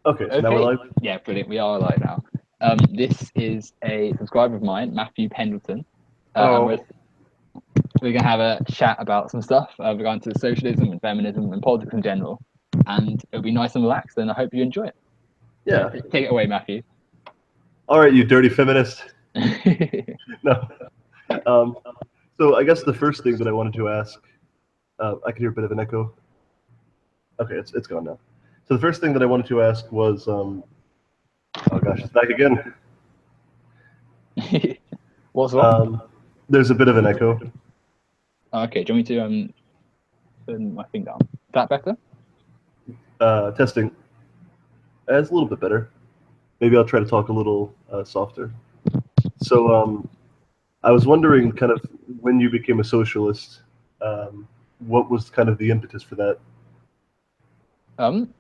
Okay, so now we're Okay. live. Yeah, brilliant. We are live now. This is a subscriber of mine, Matthew Pendleton, and Oh, we're gonna have a chat about some stuff regarding to socialism and feminism and politics in general. And it'll be nice and relaxed, and I hope you enjoy it. So yeah. take it away, Matthew. All right, you dirty feminist. No. Um, so I guess the first thing that I wanted to ask, I could hear a bit of an echo. Okay, it's gone now. So the first thing that I wanted to ask was, oh gosh, it's back again. What's wrong? Um, there's a bit of an echo. Okay, do you want me to turn my thing down? Is that better? Testing. It's a little bit better. Maybe I'll try to talk a little softer. So I was wondering, kind of, when you became a socialist, what was kind of the impetus for that? Um,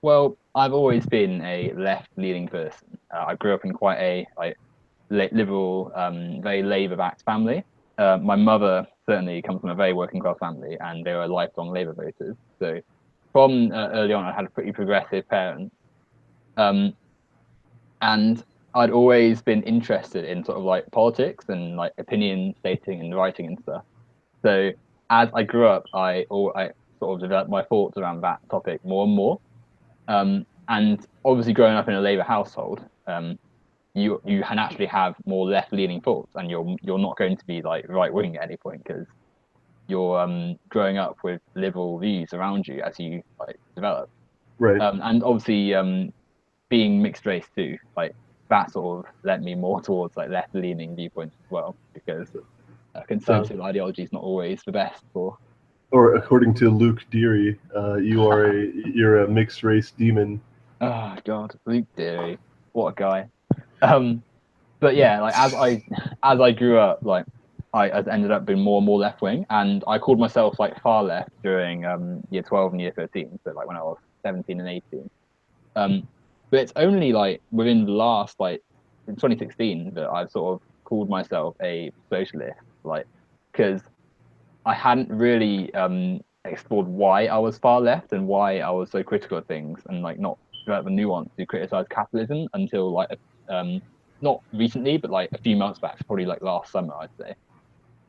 well, I've always been a left-leaning person. I grew up in quite a liberal, very Labour-backed family. My mother certainly comes from a very working class family, and they were lifelong Labour voters. So from early on, I had a pretty progressive parent, um, and I'd always been interested in sort of like politics and like opinion stating and writing and stuff. So as I grew up, I sort of developed my thoughts around that topic more and more. And obviously, growing up in a Labour household, you naturally have more left leaning thoughts, and you're not going to be like right wing at any point because you're growing up with liberal views around you as you like develop. Right. And obviously, being mixed race too, like that sort of led me more towards like left leaning viewpoints as well because Uh, conservative ideology is not always the best for. or according to Luke Deary, you're a mixed race demon. Oh God, Luke Deary, what a guy. Um, but yeah, like as I grew up, like I ended up being more and more left wing, and I called myself like far left during year 12 and year 13, so like when I was 17 and 18. Um, but it's only like within the last like in 2016 that I've sort of called myself a socialist, like because I hadn't really explored why I was far left and why I was so critical of things and like not develop the nuance to criticize capitalism until like um not recently, but like a few months back, probably like last summer, I'd say.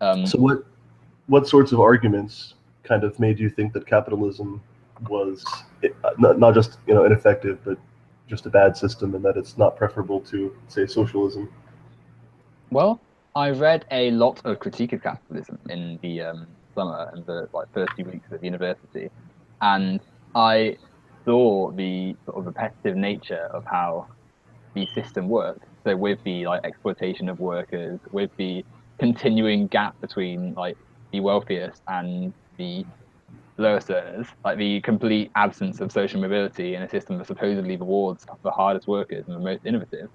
Um, So what sorts of arguments kind of made you think that capitalism was not just ineffective, but just a bad system, and that it's not preferable to, say, socialism? well, I read a lot of critique of capitalism in the summer and the like first few weeks of university, and I saw the sort of repetitive nature of how the system worked. So with the like exploitation of workers, with the continuing gap between like the wealthiest and the lowest earners, like the complete absence of social mobility in a system that supposedly rewards the hardest workers and the most innovative.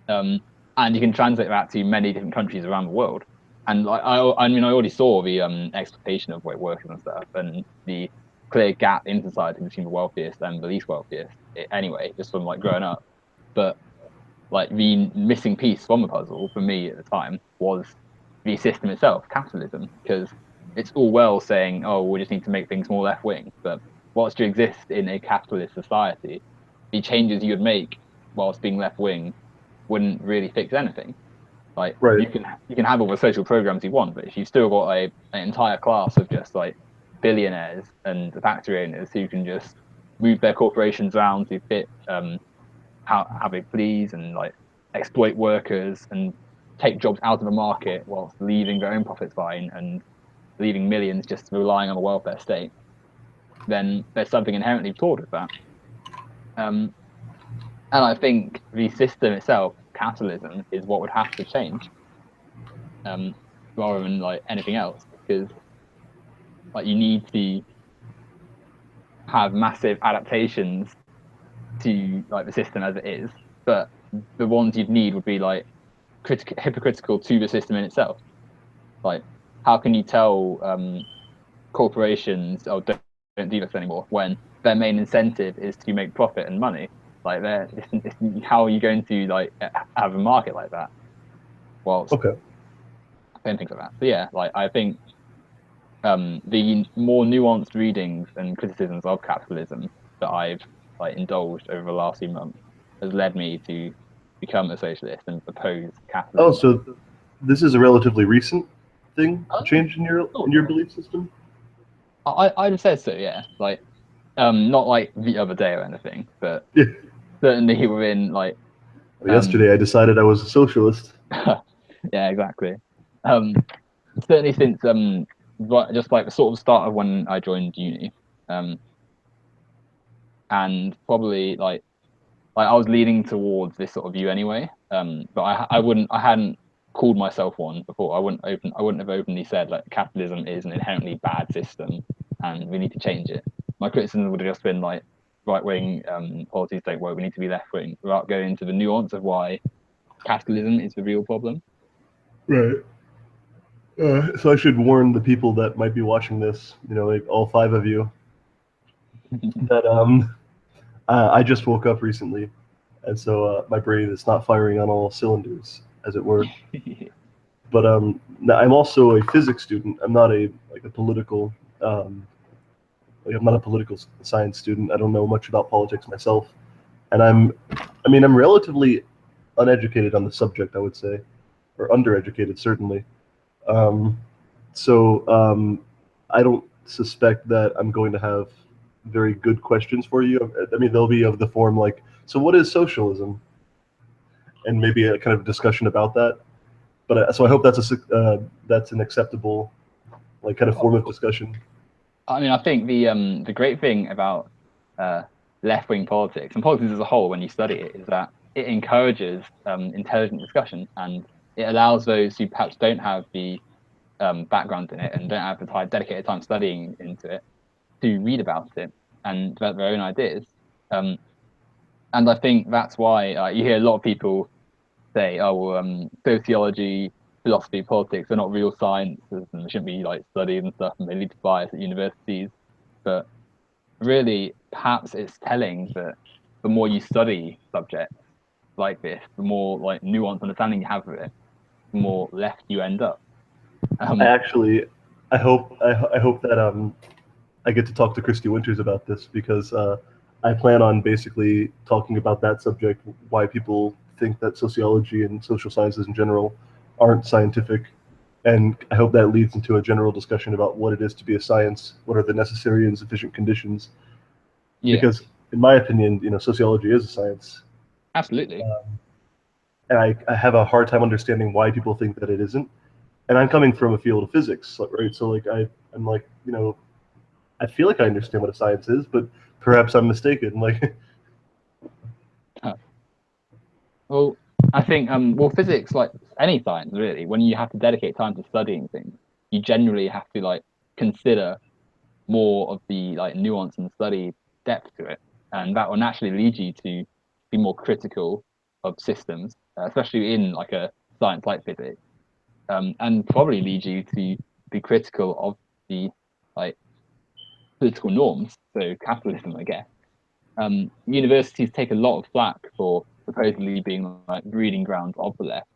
Um, and you can translate that to many different countries around the world. And like I mean, I already saw the exploitation of workers and stuff, and the clear gap in society between the wealthiest and the least wealthiest. Anyway, just from like growing up, but like the missing piece from the puzzle for me at the time was the system itself, capitalism, because it's all well saying, "Oh, we just need to make things more left wing," but whilst you exist in a capitalist society, the changes you would make whilst being left wing wouldn't really fix anything. Like Right. you can have all the social programs you want, but if you've still got an entire class of just like billionaires and factory owners who can just move their corporations around to fit how they please and like exploit workers and take jobs out of the market whilst leaving their own profits fine and leaving millions just relying on the welfare state, then there's something inherently flawed with that. Um, and I think the system itself, capitalism, is what would have to change, um, rather than like anything else, because like you need to have massive adaptations to like the system as it is, but the ones you'd need would be like hypocritical to the system in itself. Like, how can you tell corporations, oh, don't do this anymore when their main incentive is to make profit and money? Like, how are you going to like have a market like that? Whilst Okay. and things like that. So yeah, like I think the more nuanced readings and criticisms of capitalism that I've like indulged over the last few months has led me to become a socialist and oppose capitalism. Oh, so this is a relatively recent thing, change in your belief system? I'd have said so, yeah. Like, not like the other day or anything, but Yeah. certainly within like. Yesterday, I decided I was a socialist. Yeah, exactly. Certainly since just like the sort of start of when I joined uni, and probably like I was leaning towards this sort of view anyway. But I hadn't called myself one before. I wouldn't have openly said like capitalism is an inherently bad system and we need to change it. My criticism would have just been like right wing policies don't work. We need to be left wing, without going into the nuance of why capitalism is the real problem. Right. So I should warn the people that might be watching this, like all 5 of you, that I just woke up recently, and so my brain is not firing on all cylinders, as it were. But I'm also a physics student. I'm not a political I'm not a political science student. I don't know much about politics myself, and I'm relatively uneducated on the subject, I would say, or undereducated certainly. So I don't suspect that I'm going to have very good questions for you. I mean, they'll be of the form like, so what is socialism? And maybe a kind of discussion about that. But so I hope that's an acceptable like kind of form of discussion. I mean, I think the great thing about left wing politics and politics as a whole, when you study it, is that it encourages intelligent discussion, and it allows those who perhaps don't have the background in it and don't have the dedicated time studying into it to read about it and develop their own ideas. And I think that's why you hear a lot of people say, "Oh, well, sociology, philosophy, politics are not real sciences and they shouldn't be like studied and stuff, and they lead to bias at universities." But really, perhaps it's telling that the more you study subjects like this, the more like nuanced understanding you have of it, the more left you end up. I hope that I get to talk to Christy Winters about this because I plan on basically talking about that subject, why people think that sociology and social sciences in general aren't scientific. And I hope that leads into a general discussion about what it is to be a science, what are the necessary and sufficient conditions. Yeah. Because in my opinion, sociology is a science. Absolutely. And I have a hard time understanding why people think that it isn't. And I'm coming from a field of physics, right? So like I'm like, I feel like I understand what a science is, but perhaps I'm mistaken. Like, well, I think physics, like any science, really, when you have to dedicate time to studying things, you generally have to like consider more of the like nuance and study depth to it, and that will naturally lead you to be more critical of systems, especially in like a science like physics, and probably lead you to be critical of the like political norms, so capitalism, I guess. Universities take a lot of flack for supposedly being like breeding grounds of the left.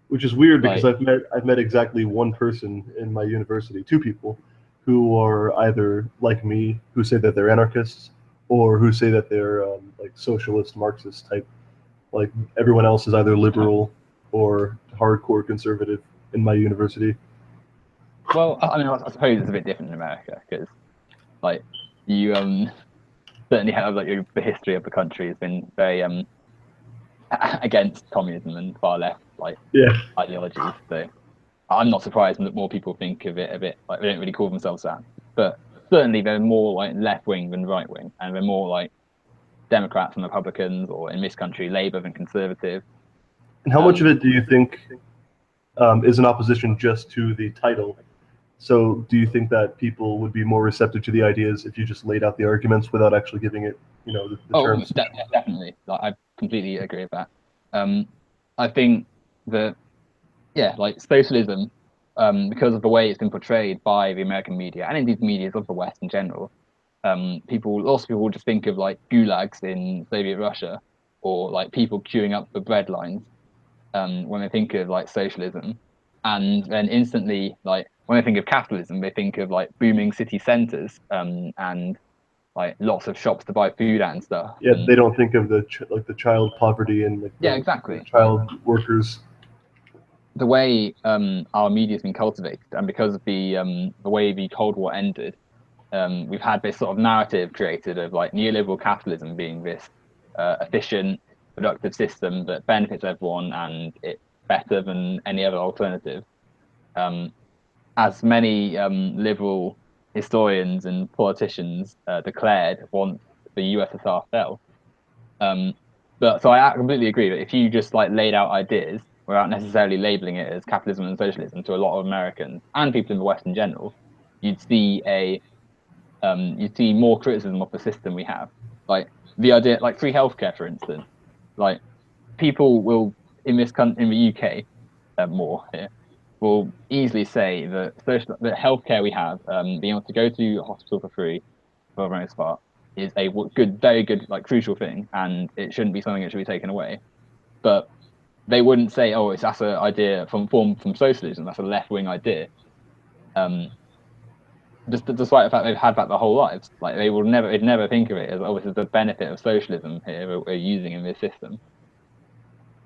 Which is weird because I've met exactly one person in my university, 2 people, who are either like me, who say that they're anarchists, or who say that they're like socialist, Marxist type. Like everyone else is either liberal or hardcore conservative in my university. Well, I mean, I suppose it's a bit different in America because, like, you certainly have like the history of the country has been very against communism and far left like ideologies. So I'm not surprised that more people think of it a bit like they don't really call themselves that, but certainly they're more like left wing than right wing, and they're more like Democrats and Republicans, or in this country, Labour than Conservative. And how much of it do you think is in opposition just to the title? So do you think that people would be more receptive to the ideas if you just laid out the arguments without actually giving it, the terms? Definitely. Like, I completely agree with that. I think that, like socialism, because of the way it's been portrayed by the American media and indeed the media of the West in general, people just think of like gulags in Soviet Russia, or like people queuing up for bread lines when they think of like socialism. And then instantly, like when they think of capitalism, they think of like booming city centers and like lots of shops to buy food and stuff. Yeah, And they don't think of the child poverty and like yeah, the exactly. child workers. The way our media's been cultivated, and because of the way the Cold War ended, we've had this sort of narrative created of like neoliberal capitalism being this efficient, productive system that benefits everyone and it's better than any other alternative. Um, as many liberal historians and politicians declared once the USSR fell. Um, but so I completely agree that if you just like laid out ideas without necessarily labeling it as capitalism and socialism to a lot of Americans and people in the West in general, you'd see you'd see more criticism of the system we have. Like the idea, like free healthcare, for instance. Like people will in this country, in the UK, more here, will easily say that that healthcare we have, being able to go to a hospital for free, for the most part, is a good, very good, like crucial thing, and it shouldn't be something that should be taken away. But they wouldn't say, "Oh, that's an idea from socialism. That's a left wing idea." Um, despite the fact they've had that their whole lives, like they'd never think of it as, "Oh, this is the benefit of socialism here we're using in this system."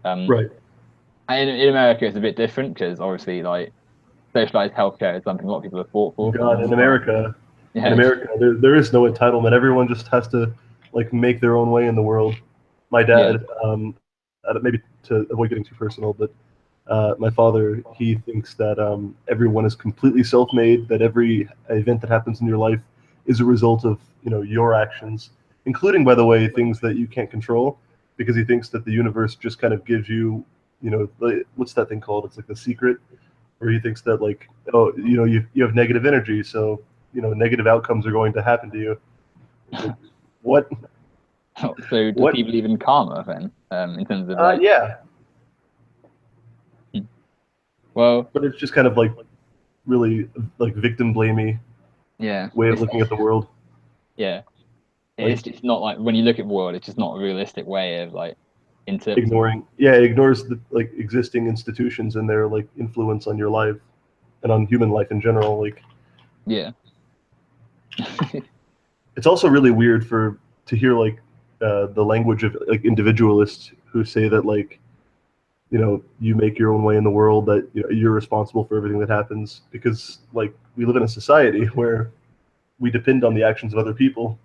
Right. In America, it's a bit different because obviously, like socialized healthcare is something a lot of people have fought for a God, long time. in Yeah, America, there is no entitlement. Everyone just has to like make their own way in the world. My yeah, dad, maybe to avoid getting too personal, but my father, he thinks that everyone is completely self-made. That every event that happens in your life is a result of your actions, including, by the way, things that you can't control, because he thinks that the universe just kind of gives you, what's that thing called? It's like the secret, where he thinks that like, oh, you have negative energy, so negative outcomes are going to happen to you. It's like, what? so do What? people believe in karma then? In terms of like, Yeah, well, but it's just kind of like really like victim blamey yeah, way of looking at the world. yeah, Like it's just not like when you look at the world, it's just not a realistic way of like interpreting. it ignores the like existing institutions and their like influence on your life and on human life in general. Like Yeah, it's also really weird to hear like the language of like individualists who say that like you make your own way in the world, that you're responsible for everything that happens, because like we live in a society where we depend on the actions of other people,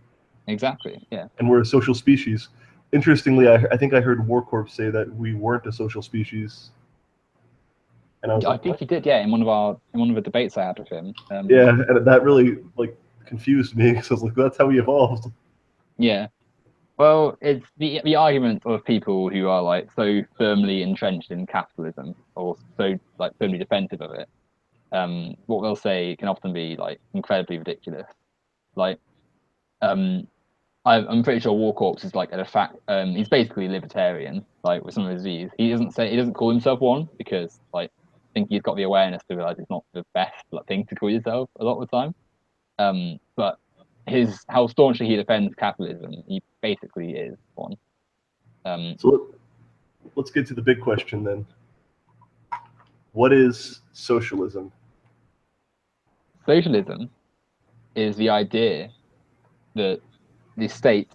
exactly. Yeah, and we're a social species. Interestingly, I think I heard War Corp say that we weren't a social species, and I was I like, think what? he did. Yeah, in one of the debates I had with him. Yeah, and that really like confused me because I was like, that's how we evolved. Yeah. Well, it's the argument of people who are like so firmly entrenched in capitalism or so like firmly defensive of it. What they'll say can often be like incredibly ridiculous. Like, um, I'm pretty sure War Corps is like a fact. He's basically libertarian, like with some of his views. He doesn't call himself one because like I think he's got the awareness to realize it's not the best like, thing to call yourself a lot of the time. But his how staunchly he defends capitalism, he basically is one. Um, So let's get to the big question then. What is socialism? Socialism is the idea that the state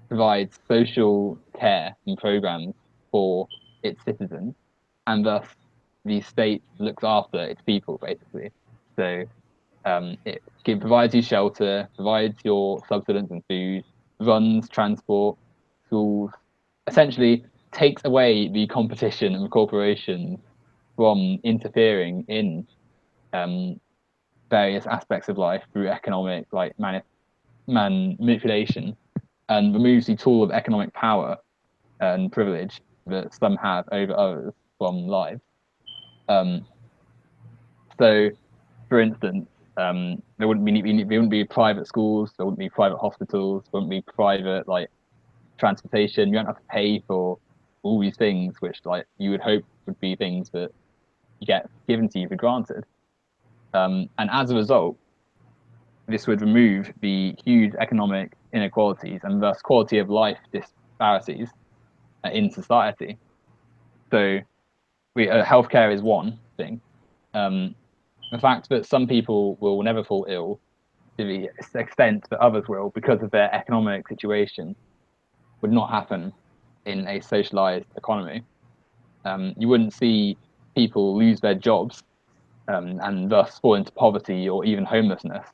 provides social care and programs for its citizens, and thus the state looks after its people, basically. So provides you shelter, provides your subsistence and food, runs transport, schools, essentially takes away the competition and corporations from interfering in um, various aspects of life through economic like manipulation and removes the tool of economic power and privilege that some have over others from lives. Um, so, for instance, there wouldn't be private schools, there wouldn't be private hospitals, there wouldn't be private like transportation. You don't have to pay for all these things, which like you would hope would be things that you get given to you for granted. And as a result, this would remove the huge economic inequalities and thus quality of life disparities in society. So, healthcare is one thing. Um, the fact that some people will never fall ill to the extent that others will because of their economic situation would not happen in a socialized economy. You wouldn't see people lose their jobs and thus fall into poverty or even homelessness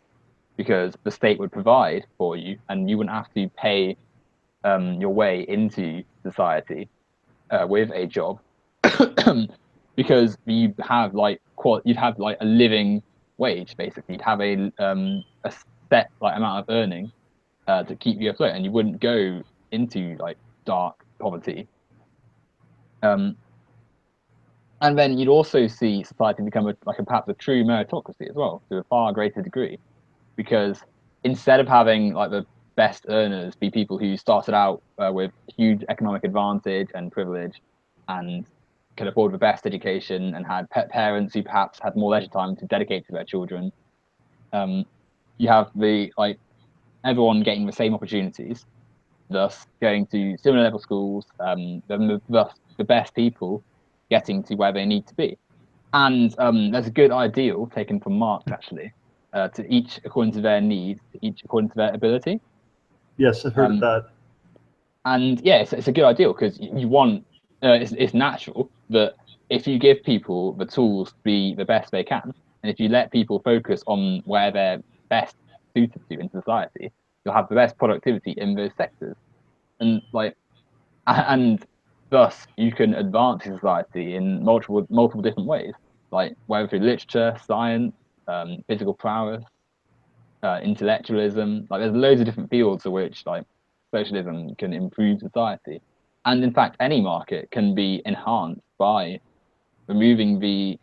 because the state would provide for you and you wouldn't have to pay your way into society with a job because you'd have like a living wage basically. You'd have a set like amount of earning to keep you afloat, and you wouldn't go into like dark poverty. And then you'd also see society become perhaps a true meritocracy as well, to a far greater degree, because instead of having like the best earners be people who started out with huge economic advantage and privilege, and could afford the best education and had parents who perhaps had more leisure time to dedicate to their children, you have the like everyone getting the same opportunities, thus going to similar level schools, thus the best people getting to where they need to be. And there's a good ideal taken from Marx, actually, to each according to their needs, to each according to their ability. Yes, I've heard of that. And yeah, it's a good ideal because you want, it's natural that if you give people the tools to be the best they can, and if you let people focus on where they're best suited to in society, you'll have the best productivity in those sectors. And and thus you can advance society in multiple different ways, like whether through literature, science, physical prowess, intellectualism. Like there's loads of different fields to which like socialism can improve society. And in fact, any market can be enhanced by removing the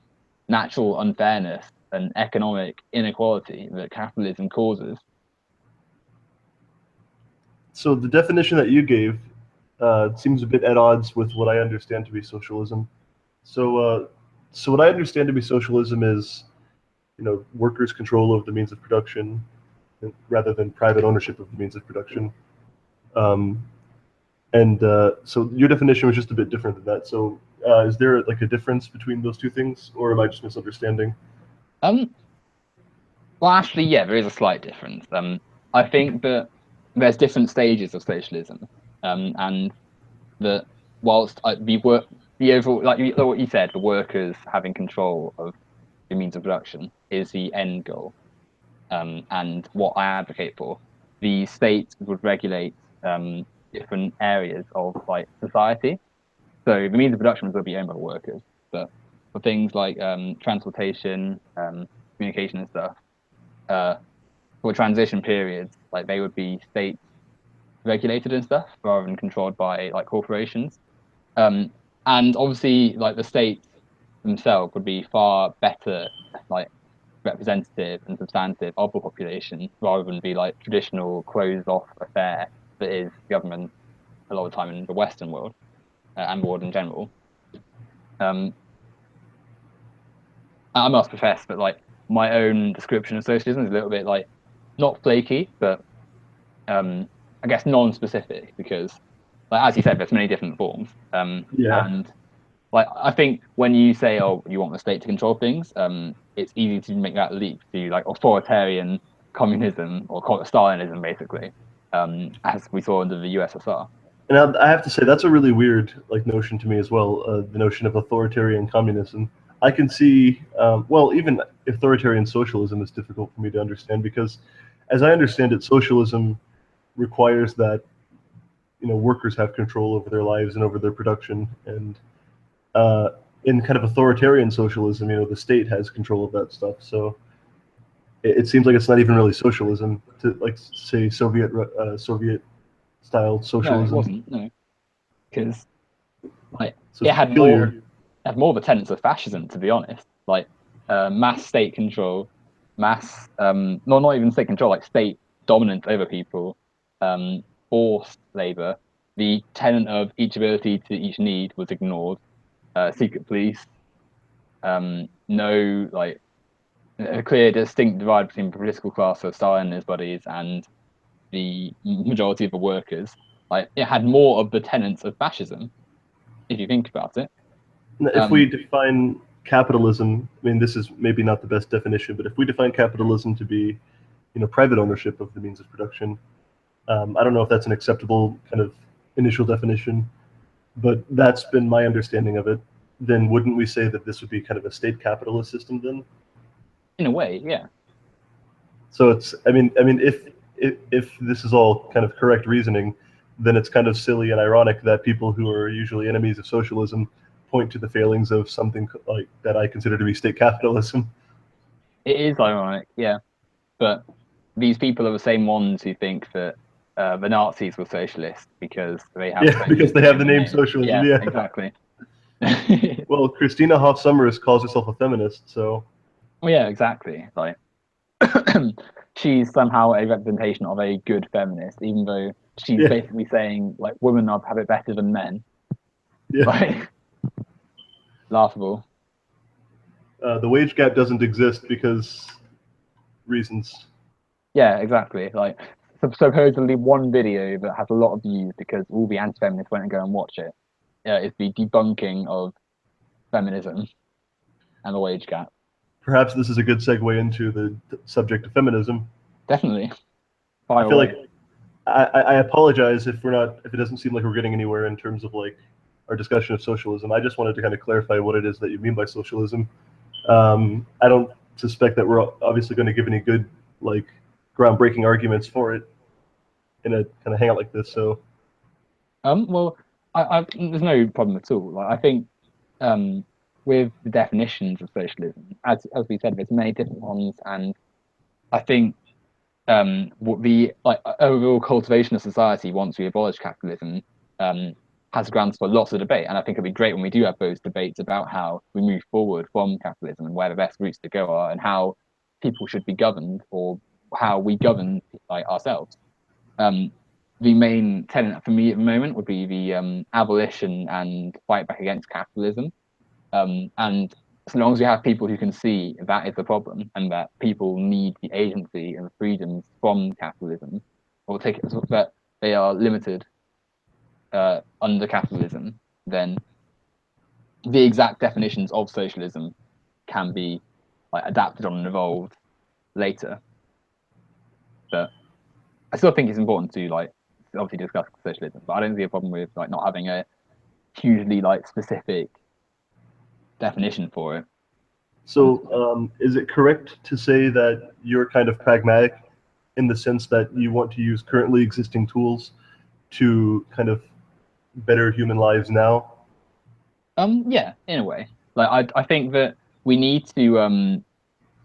natural unfairness and economic inequality that capitalism causes. So the definition that you gave seems a bit at odds with what I understand to be socialism. So what I understand to be socialism is, workers' control over the means of production rather than private ownership of the means of production. So your definition was just a bit different than that. So is there like a difference between those two things, or am I just misunderstanding? Well, actually, yeah, there is a slight difference. I think that there's different stages of socialism, and that whilst the overall, like what you said, the workers having control of the means of production is the end goal, and what I advocate for. The state would regulate different areas of like society. So the means of production will be owned by workers, but for things like transportation, communication and stuff, for transition periods, like they would be state regulated and stuff rather than controlled by like corporations. And obviously, like the states themselves would be far better, like representative and substantive of the population rather than be like traditional closed off affair that is government a lot of the time in the Western world and world in general. I must profess that like my own description of socialism is a little bit like not flaky, but I guess non-specific because, like as you said, there's many different forms. And like I think when you say, "Oh, you want the state to control things," it's easy to make that leap to like authoritarian communism or Stalinism, basically, as we saw under the USSR. And I have to say that's a really weird like notion to me as well. The notion of authoritarian communism. I can see, even authoritarian socialism is difficult for me to understand because, as I understand it, socialism requires that workers have control over their lives and over their production, and in kind of authoritarian socialism, the state has control of that stuff. So it seems like it's not even really socialism to like say Soviet style socialism. No, it wasn't. No, because like so it had more of a tenets of fascism, to be honest. Like mass state control, mass not even state control, like state dominance over people, forced labor. The tenet of each ability to each need was ignored. Secret police, no like a clear distinct divide between the political class of Stalin and his buddies and the majority of the workers. Like it had more of the tenets of fascism, if you think about it. If we define capitalism, I mean, this is maybe not the best definition, but if we define capitalism to be private ownership of the means of production. I don't know if that's an acceptable kind of initial definition, but that's been my understanding of it. Then wouldn't we say that this would be kind of a state capitalist system then? In a way, yeah. So it's, I mean, if this is all kind of correct reasoning, then it's kind of silly and ironic that people who are usually enemies of socialism point to the failings of something like that I consider to be state capitalism. It is ironic, yeah. But these people are the same ones who think that the Nazis were socialists because they have Because they have the name name. socialism. Yeah, Yeah. exactly. Well, Christina Hoff Sommers calls herself a feminist, so. Well, yeah, exactly. Like she's somehow a representation of a good feminist, even though she's basically saying like women have it better than men. Yeah. Like laughable. The wage gap doesn't exist because reasons. Yeah, exactly. Like supposedly one video that has a lot of views because all the anti-feminists went and go and watch it is the debunking of feminism and the wage gap. Perhaps this is a good segue into the subject of feminism. Definitely. I feel like I apologize if it doesn't seem like we're getting anywhere in terms of like our discussion of socialism. I just wanted to kind of clarify what it is that you mean by socialism. I don't suspect that we're obviously going to give any good like groundbreaking arguments for it in a kind of hangout like this. So, well, there's no problem at all. Like I think with the definitions of socialism, as we said, there's many different ones, and I think what the like overall cultivation of society once we abolish capitalism has grounds for lots of debate, and I think it'd be great when we do have those debates about how we move forward from capitalism and where the best routes to go are, and how people should be governed or how we govern like ourselves. The main tenet for me at the moment would be the abolition and fight back against capitalism. And as long as we have people who can see that is the problem and that people need the agency and freedoms from capitalism, or take it that they are limited under capitalism, then the exact definitions of socialism can be like adapted on and evolved later. But I still think it's important to like obviously discuss socialism, but I don't see a problem with like not having a hugely like specific definition for it. So, is it correct to say that you're kind of pragmatic in the sense that you want to use currently existing tools to kind of better human lives now? Yeah, in a way. Like I think that we need to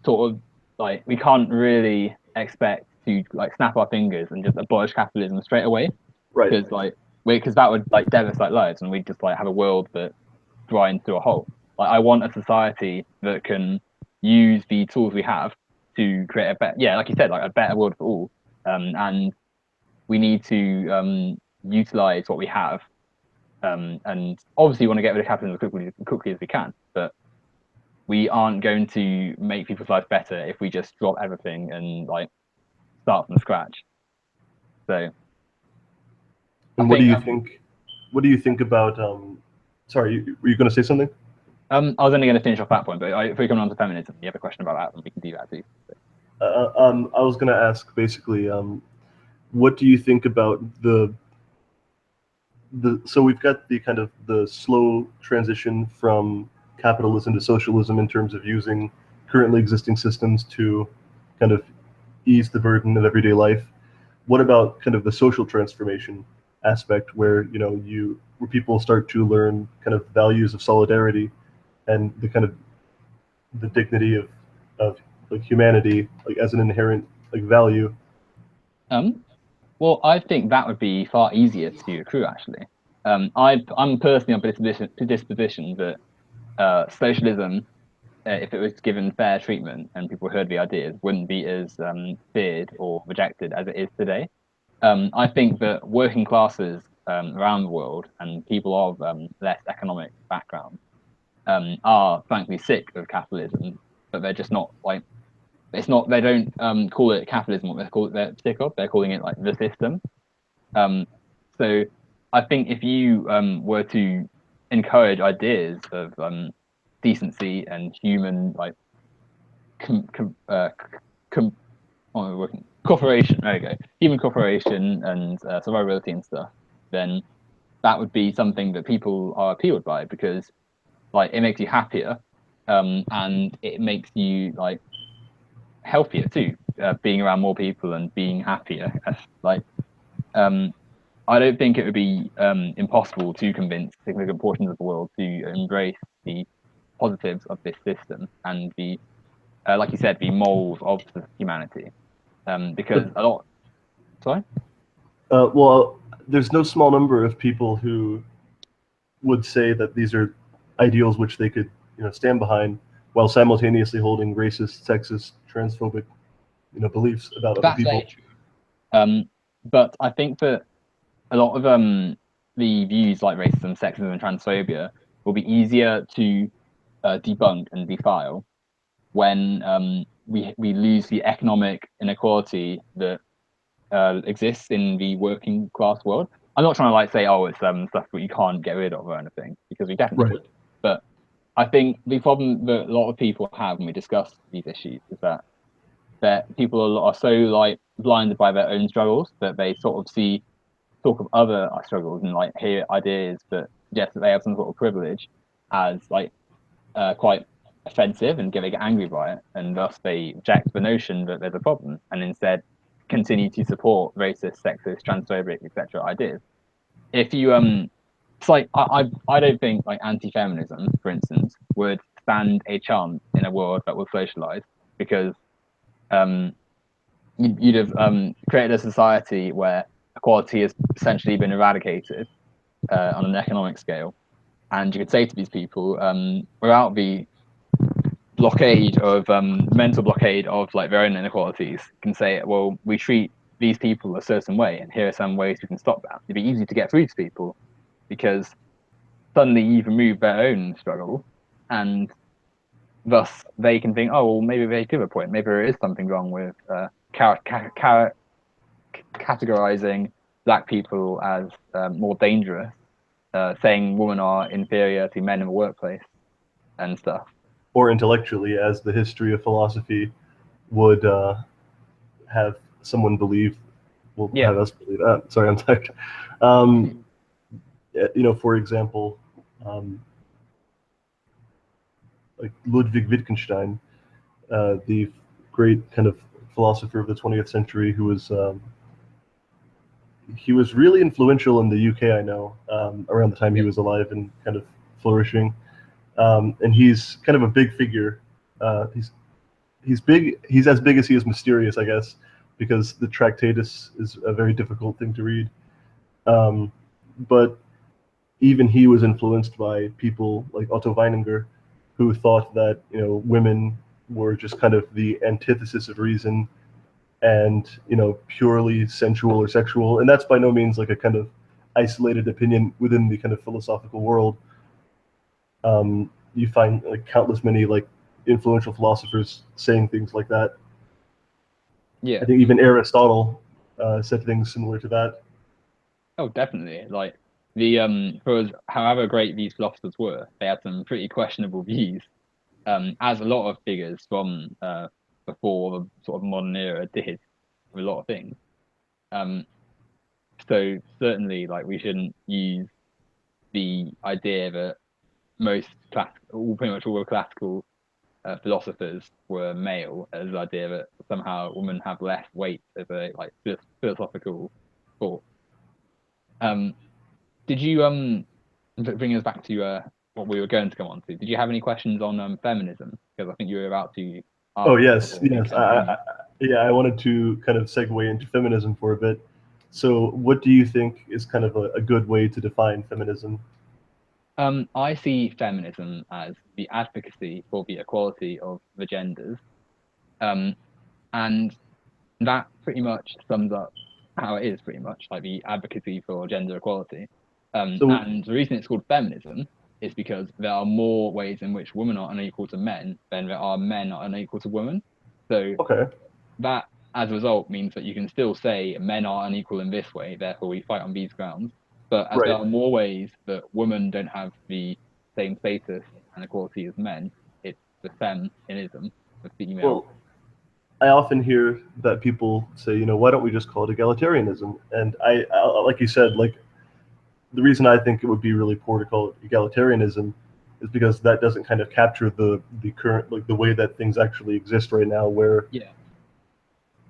sort of like we can't really expect to like snap our fingers and just abolish capitalism straight away. Right. Because that would like devastate lives and we'd just like have a world that grinds to a halt. Like I want a society that can use the tools we have to create a better, yeah, like you said, like a better world for all. And we need to utilize what we have. And obviously, we want to get rid of capitalism as quickly as we can, but we aren't going to make people's lives better if we just drop everything and like start from scratch. So, and what do you think? What do you think about? Sorry, were you going to say something? I was only going to finish off that point, but if we come on to feminism, you have a question about that, then we can do that too. I was going to ask basically, what do you think about the? So we've got the kind of the slow transition from capitalism to socialism in terms of using currently existing systems to kind of ease the burden of everyday life. What about kind of the social transformation aspect where where people start to learn kind of values of solidarity and the kind of the dignity of like humanity like as an inherent like value? Well, I think that would be far easier to accrue actually. I'm personally of the disposition that socialism, if it was given fair treatment and people heard the ideas, wouldn't be as feared or rejected as it is today. I think that working classes around the world and people of less economic background are frankly sick of capitalism, but they're just not like it's not. They don't call it capitalism. What they're sick of. They're calling it like the system. So I think if you were to encourage ideas of decency and human like working cooperation. There you go, human cooperation and survivability and stuff. Then that would be something that people are appealed by because like it makes you happier, and it makes you like healthier too. Being around more people and being happier. Like, I don't think it would be impossible to convince significant portions of the world to embrace the positives of this system and the, like you said, the mold of humanity. Because a lot. Sorry. Well, there's no small number of people who would say that these are ideals which they could, stand behind, while simultaneously holding racist, sexist, transphobic, beliefs about other That's people. very true. But I think that a lot of the views like racism, sexism, and transphobia will be easier to debunk and defile when we lose the economic inequality that exists in the working class world. I'm not trying to like say, oh, it's stuff that you can't get rid of or anything, because we definitely could. But I think the problem that a lot of people have when we discuss these issues is that people are so like blinded by their own struggles that they sort of talk of other struggles and like hear ideas that suggest that they have some sort of privilege as like quite offensive and get angry by it, and thus they reject the notion that there's a problem and instead continue to support racist, sexist, transphobic, etc. ideas. If you it's like I don't think like anti-feminism, for instance, would stand a chance in a world that was socialized because um you'd have created a society where equality has essentially been eradicated on an economic scale, and you could say to these people, without the blockade of mental blockade of like their own inequalities, you can say, well, we treat these people a certain way, and here are some ways we can stop that. It'd be easy to get through to people because suddenly you've removed their own struggle, and thus they can think, oh, well, maybe they give a point. Maybe there is something wrong with categorizing black people as more dangerous, saying women are inferior to men in the workplace and stuff. Or intellectually, as the history of philosophy would have someone believe, have us believe. Sorry, I'm tired. For example, like Ludwig Wittgenstein, the great kind of philosopher of the 20th century, who was he was really influential in the UK. I know around the time he was alive and kind of flourishing, and he's kind of a big figure. He's big. He's as big as he is mysterious, I guess, because the Tractatus is a very difficult thing to read. But even he was influenced by people like Otto Weininger, who thought that women were just kind of the antithesis of reason and purely sensual or sexual. And that's by no means like a kind of isolated opinion within the kind of philosophical world. You find like countless many like influential philosophers saying things like that. I think even Aristotle said things similar to that. Oh, definitely. Like the for however great these philosophers were, they had some pretty questionable views, as a lot of figures from before the sort of modern era did with a lot of things. So certainly, like we shouldn't use the idea that pretty much all the classical philosophers were male as the idea that somehow women have less weight as a like philosophical thought. Did you bring us back to what we were going to come on to? Did you have any questions on feminism? Because I think you were about to ask. Oh yes. I wanted to kind of segue into feminism for a bit. So, what do you think is kind of a good way to define feminism? I see feminism as the advocacy for the equality of the genders, and that pretty much sums up how it is, pretty much like the advocacy for gender equality. And the reason it's called feminism is because there are more ways in which women are unequal to men than there are men are unequal to women. So that, as a result, means that you can still say men are unequal in this way, therefore we fight on these grounds. But as there are more ways that women don't have the same status and equality as men, it's the feminism, the female. I often hear that people say, why don't we just call it egalitarianism? And I like you said, like the reason I think it would be really poor to call it egalitarianism is because that doesn't kind of capture the current, like the way that things actually exist right now, where Yeah.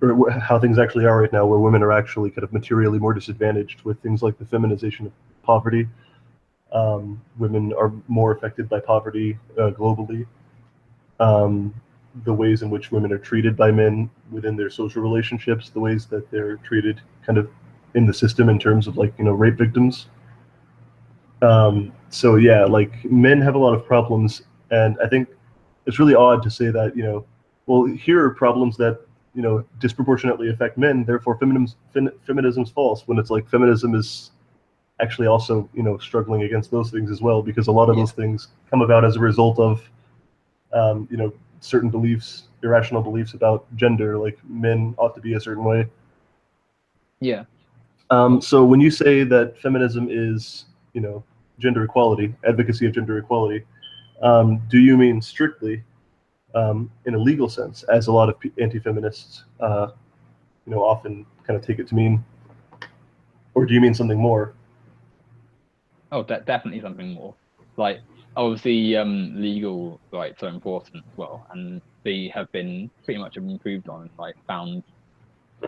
or how things actually are right now, where women are actually kind of materially more disadvantaged with things like the feminization of poverty. Women are more affected by poverty globally. Um, the ways in which women are treated by men within their social relationships, the ways that they're treated kind of in the system in terms of like, rape victims. So yeah, like men have a lot of problems, and I think it's really odd to say that, well, here are problems that, disproportionately affect men, therefore feminism's false, when it's like feminism is actually also, struggling against those things as well, because a lot of Yeah. those things come about as a result of, certain beliefs, irrational beliefs about gender, like men ought to be a certain way. Yeah. So when you say that feminism is, gender equality, advocacy of gender equality, do you mean strictly in a legal sense, as a lot of anti-feminists, often kind of take it to mean, or do you mean something more? Oh, definitely something more. Like, obviously, legal rights are important as well, and they have been pretty much improved on, like found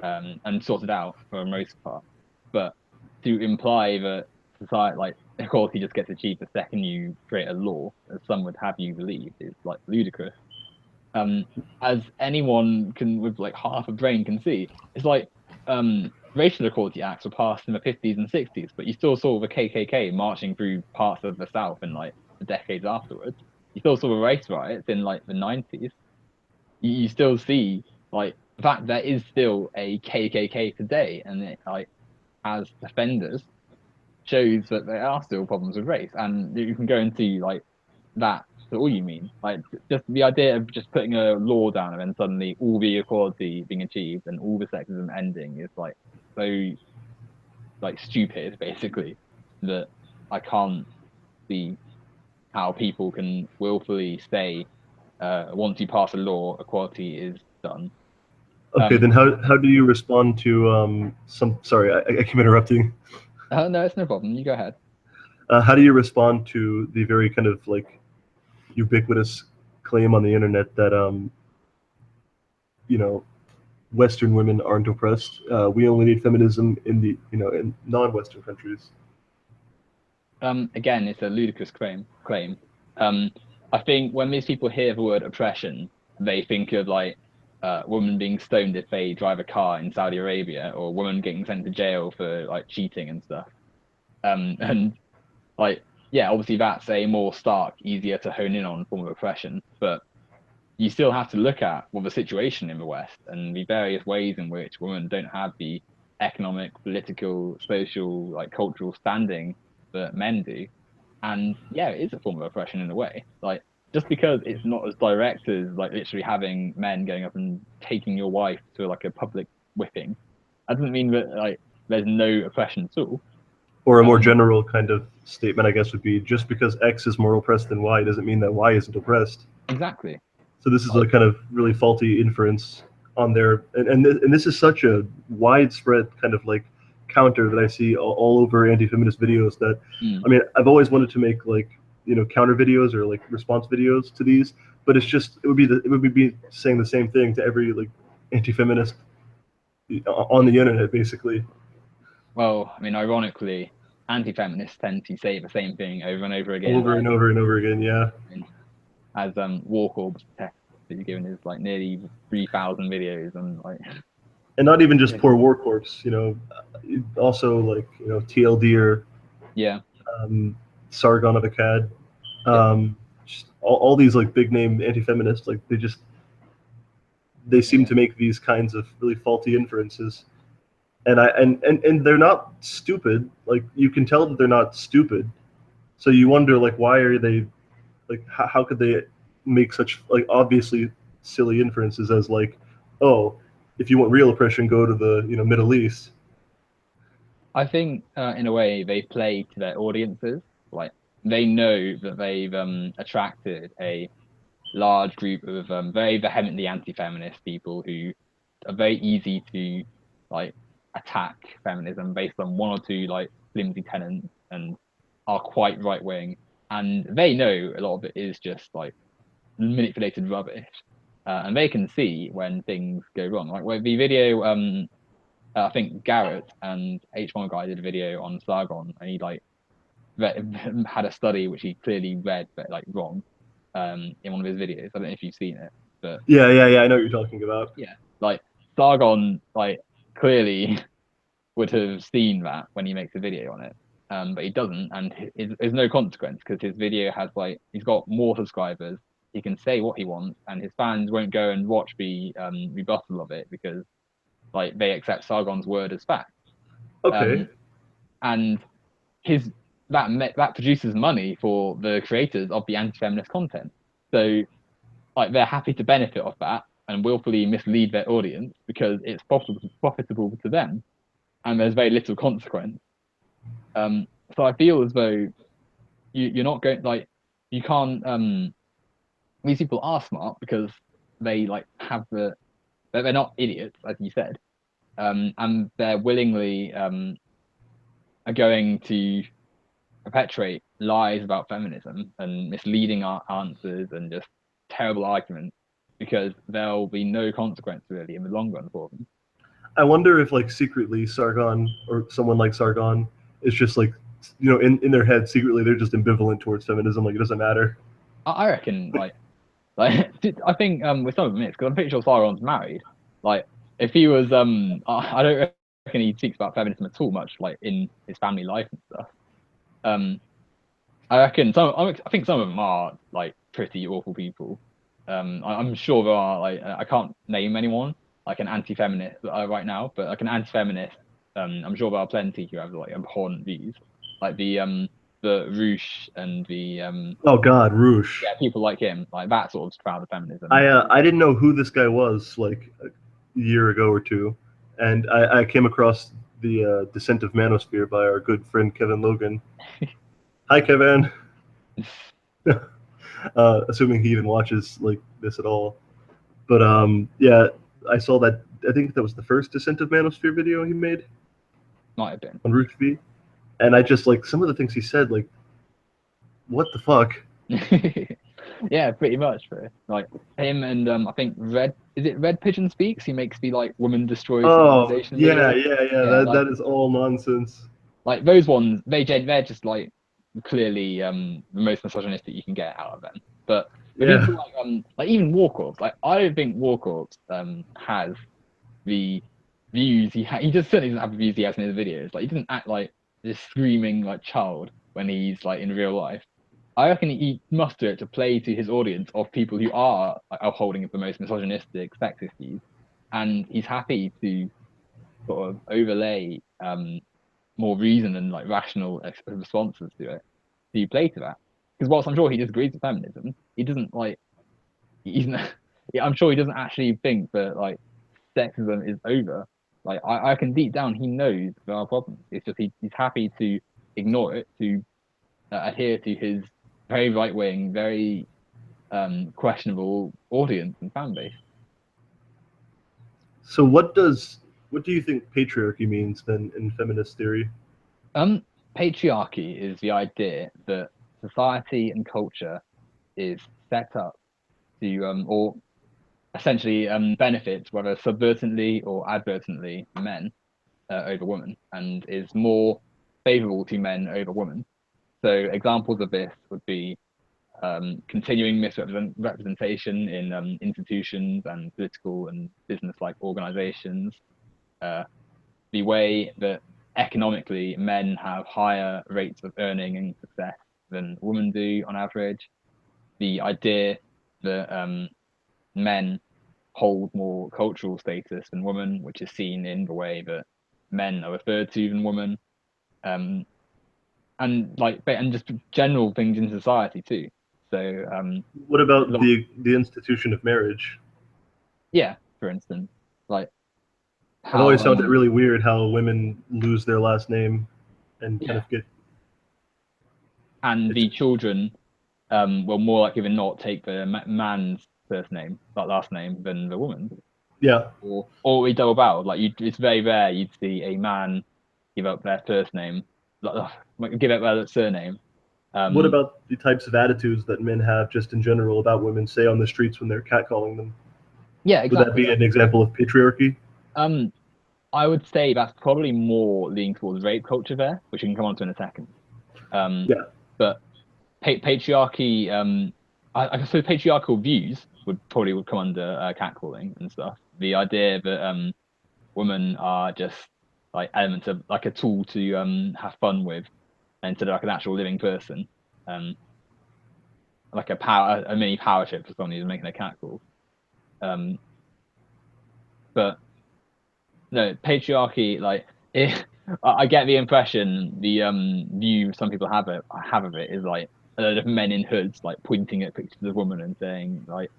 and sorted out for the most part. But to imply that society, like equality, just gets achieved the second you create a law, as some would have you believe, is like ludicrous. Um, as anyone can with like half a brain can see, it's like racial equality acts were passed in the 50s and 60s, but you still saw the KKK marching through parts of the South in like the decades afterwards. You still saw the race riots in like the 90s. You still see like the fact there is still a KKK today, and it like as defenders shows that there are still problems with race, and you can go into like that to all you mean. Like just the idea of just putting a law down and then suddenly all the equality being achieved and all the sexism ending is like so like stupid, basically, that I can't see how people can willfully say once you pass a law, equality is done. Okay, Um, then how do you respond to some? Sorry, I keep interrupting. no, it's no problem. You go ahead. How do you respond to the very kind of like ubiquitous claim on the internet that you know Western women aren't oppressed? We only need feminism in the in non-Western countries. Again, it's a ludicrous claim. Um, I think when these people hear the word oppression, they think of like women being stoned if they drive a car in Saudi Arabia, or women getting sent to jail for like cheating and stuff. And like, yeah, obviously that's a more stark, easier to hone in on form of oppression, but you still have to look at well the situation in the West and the various ways in which women don't have the economic, political, social, like cultural standing that men do. And yeah, it is a form of oppression in a way. Like just because it's not as direct as like literally having men going up and taking your wife to like a public whipping, that doesn't mean that like there's no oppression at all. Or a more Um, general kind of statement, I guess, would be just because X is more oppressed than Y doesn't mean that Y isn't oppressed. exactly. So this is a Like kind of really faulty inference on there, and this is such a widespread kind of like counter that I see all over anti-feminist videos. That mm, I mean, I've always wanted to make like counter videos or like response videos to these, but it's just it would be saying the same thing to every like anti-feminist on the internet, basically. well, I mean, ironically, anti-feminists tend to say the same thing over and over again. Over and over and over again. Yeah. I mean, as Warcorp's test that he's given is like nearly 3,000 videos and like And not even just yeah, poor war corpse, also like TLD or yeah, Sargon of Akkad, yeah, just all these like big name anti-feminists, like they seem yeah. to make these kinds of really faulty inferences, and and they're not stupid. Like you can tell that they're not stupid. So you wonder like why are they like how could they make such like obviously silly inferences as like, oh, if you want real oppression, go to the Middle East. I think in a way they play to their audiences. Like they know that they've attracted a large group of very vehemently anti-feminist people who are very easy to like attack feminism based on one or two like flimsy tenets and are quite right wing, and they know a lot of it is just like manipulated rubbish, and they can see when things go wrong. Like with the video, I think Garrett and H1 guy did a video on Sargon, and he like had a study which he clearly read but like wrong in one of his videos. I don't know if you've seen it, but Yeah, I know what you're talking about. yeah, like Sargon like clearly would have seen that when he makes a video on it, but he doesn't, and there's no consequence because his video has like he's got more subscribers. He can say what he wants, and his fans won't go and watch the rebuttal of it because like they accept Sargon's word as fact. Okay. And his that produces money for the creators of the anti-feminist content. So like they're happy to benefit off that and willfully mislead their audience because it's profitable to them, and there's very little consequence. So I feel as though you're not going like you can't. These people are smart because they like have they're not idiots as you said, and they're willingly are going to perpetuate lies about feminism and misleading our answers and just terrible arguments because there'll be no consequence really in the long run for them. I wonder if like secretly Sargon or someone like Sargon is just like, you know, in their head secretly they're just ambivalent towards feminism. Like it doesn't matter. I reckon like I think with some of them it's because I'm pretty sure Sargon's married. Like if he was I don't reckon he speaks about feminism at all much like in his family life and stuff. I reckon I think some of them are like pretty awful people. I'm sure there are like I can't name anyone like an anti-feminist right now, but like an anti-feminist, I'm sure there are plenty who have like abhorrent views, like the Roosh and the Oh God, Roosh. yeah people like him, like that sort of crowd of feminism. I didn't know who this guy was like a year ago or two, and I came across the Descent of Manosphere by our good friend Kevin Logan. Hi, Kevin. Assuming he even watches like this at all. But yeah, I saw that. I think that was the first Descent of Manosphere video he made. Might have been on Roosh V, and I just like some of the things he said. Like, what the fuck? yeah, pretty much. Bro. Like him and I think Red Pigeon Speaks. He makes the like woman destroys civilization yeah, video. that is all nonsense. Like those ones, they're just like clearly the most misogynistic you can get out of them. But people like even War Corps, like I don't think War Corps has the views he just certainly doesn't have the views he has in his videos. Like he doesn't act like this screaming like child when he's like in real life. I reckon he must do it to play to his audience of people who are like, upholding the most misogynistic, sexist views, and he's happy to sort of overlay more reason and like rational responses to it. Do you play to that? Because whilst I'm sure he disagrees with feminism, he doesn't like he's not, I'm sure he doesn't actually think that like sexism is over. Like I can deep down he knows there are problems. It's just he's happy to ignore it to adhere to his very right wing, very questionable audience and fan base. So what do you think patriarchy means then in feminist theory? Patriarchy is the idea that society and culture is set up to or essentially benefits whether subvertently or advertently men over women and is more favorable to men over women. So examples of this would be continuing misrepresentation in institutions and political and business-like organizations, the way that economically men have higher rates of earning and success than women do on average, the idea that men hold more cultural status than women, which is seen in the way that men are referred to than women, and just general things in society too. So what about the institution of marriage? Yeah, for instance, like I've always found it really weird how women lose their last name and kind of get and the children will more likely than not take the man's first name, like last name, than the woman's. Yeah. Or we double barrel. Like it's very rare you'd see a man give up their first name, like, give up their surname. What about the types of attitudes that men have just in general about women, say on the streets when they're catcalling them? Yeah, exactly. Would that be an example of patriarchy? I would say that's probably more leaning towards rape culture there, which we can come on to in a second. Yeah. But patriarchy, I suppose patriarchal views would come under catcalling and stuff. The idea that women are just like elements of like a tool to have fun with instead of like an actual living person, like a mini power trip for someone who's making a catcall. But no, patriarchy, like I get the impression the view some people have of it is like a lot of men in hoods like pointing at pictures of women and saying like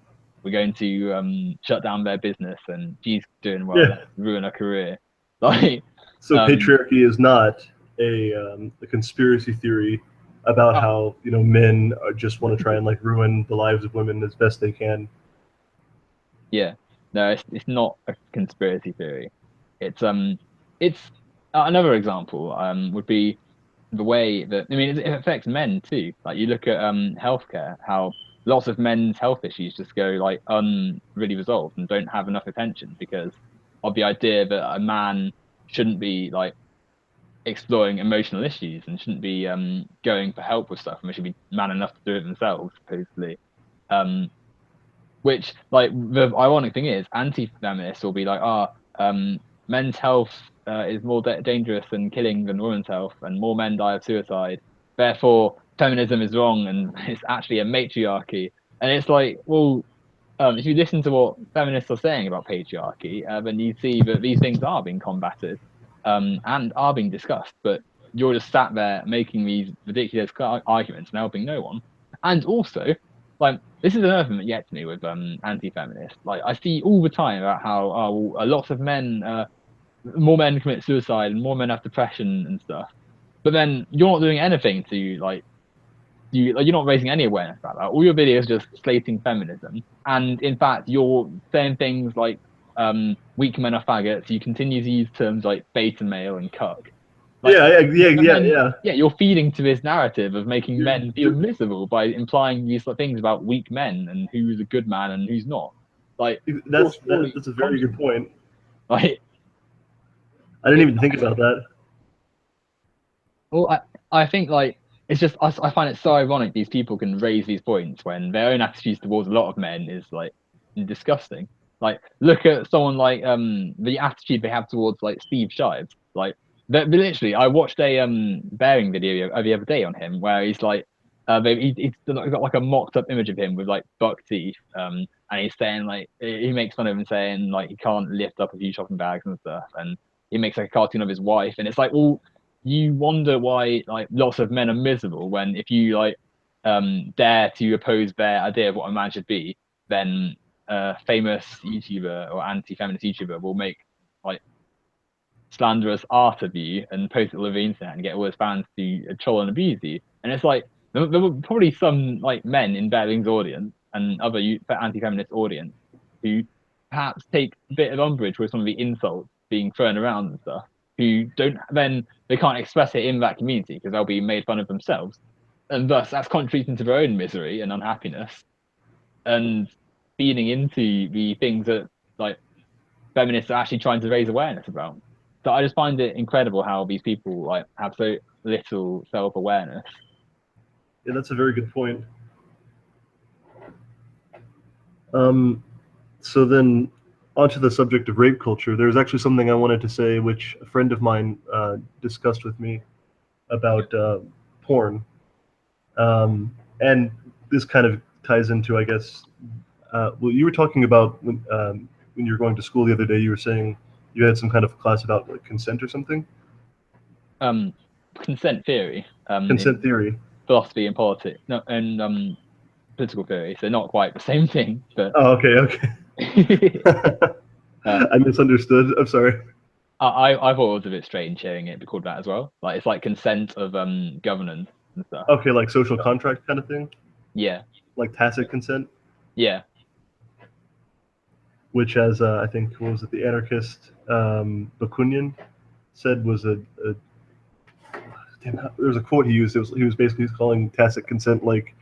we're going to shut down their business and she's doing well, let's ruin her career. Like so patriarchy is not a conspiracy theory about how men just want to try and like ruin the lives of women as best they can. Yeah, no, it's not a conspiracy theory. It's another example would be the way that it affects men too. Like you look at healthcare, how lots of men's health issues just go like really resolved and don't have enough attention because of the idea that a man shouldn't be like exploring emotional issues and shouldn't be going for help with stuff and they should be man enough to do it themselves, supposedly. Which, like, the ironic thing is, anti-feminists will be like, men's health is more dangerous than killing than women's health, and more men die of suicide. Therefore, feminism is wrong, and it's actually a matriarchy. And it's like, well, if you listen to what feminists are saying about patriarchy, then you see that these things are being combated and are being discussed. But you're just sat there making these ridiculous arguments and helping no one. And also, like, this is another thing that gets me with anti-feminists. Like, I see all the time about how a lot of men, more men commit suicide and more men have depression and stuff. But then you're not doing anything to like you're not raising any awareness about that. All your videos are just slating feminism, and in fact, you're saying things like "weak men are faggots." You continue to use terms like beta male and cuck. Like, yeah. You're feeding to this narrative of making men feel miserable by implying these things about weak men and who's a good man and who's not. Like that's a very good point. Like, I didn't even think about that. Well, I think like it's just I find it so ironic these people can raise these points when their own attitudes towards a lot of men is like disgusting. Like look at someone like the attitude they have towards like Steve Shives. Like literally, I watched a bearing video the other day on him where he's like he's got like a mocked up image of him with like buck teeth and he's saying like he makes fun of him saying like he can't lift up a few shopping bags and stuff and he makes like a cartoon of his wife and it's like all. You wonder why like lots of men are miserable when if you like dare to oppose their idea of what a man should be, then a famous YouTuber or anti-feminist YouTuber will make like slanderous art of you and post it all over the internet and get all his fans to troll and abuse you. And it's like there were probably some like men in Bearling's audience and other anti-feminist audience who perhaps take a bit of umbrage with some of the insults being thrown around and stuff who don't then they can't express it in that community because they'll be made fun of themselves and thus that's contributing to their own misery and unhappiness and feeding into the things that like feminists are actually trying to raise awareness about. So I just find it incredible how these people like have so little self-awareness. Yeah, that's a very good point. So then onto the subject of rape culture, there's actually something I wanted to say, which a friend of mine discussed with me about porn. And this kind of ties into, I guess, well, you were talking about when you were going to school the other day, you were saying you had some kind of class about like consent or something? Consent theory. Consent theory. Philosophy and politics. No, and political theory. So not quite the same thing, but. Oh, okay. I misunderstood. I'm sorry. I thought it was a bit strange hearing it be called that as well. Like it's like consent of governance and stuff. Okay, like social contract kind of thing. Yeah. like tacit consent, Yeah. which, as I think, what was it, the anarchist Bakunin said was a damn, there was a quote he used. He was basically calling tacit consent like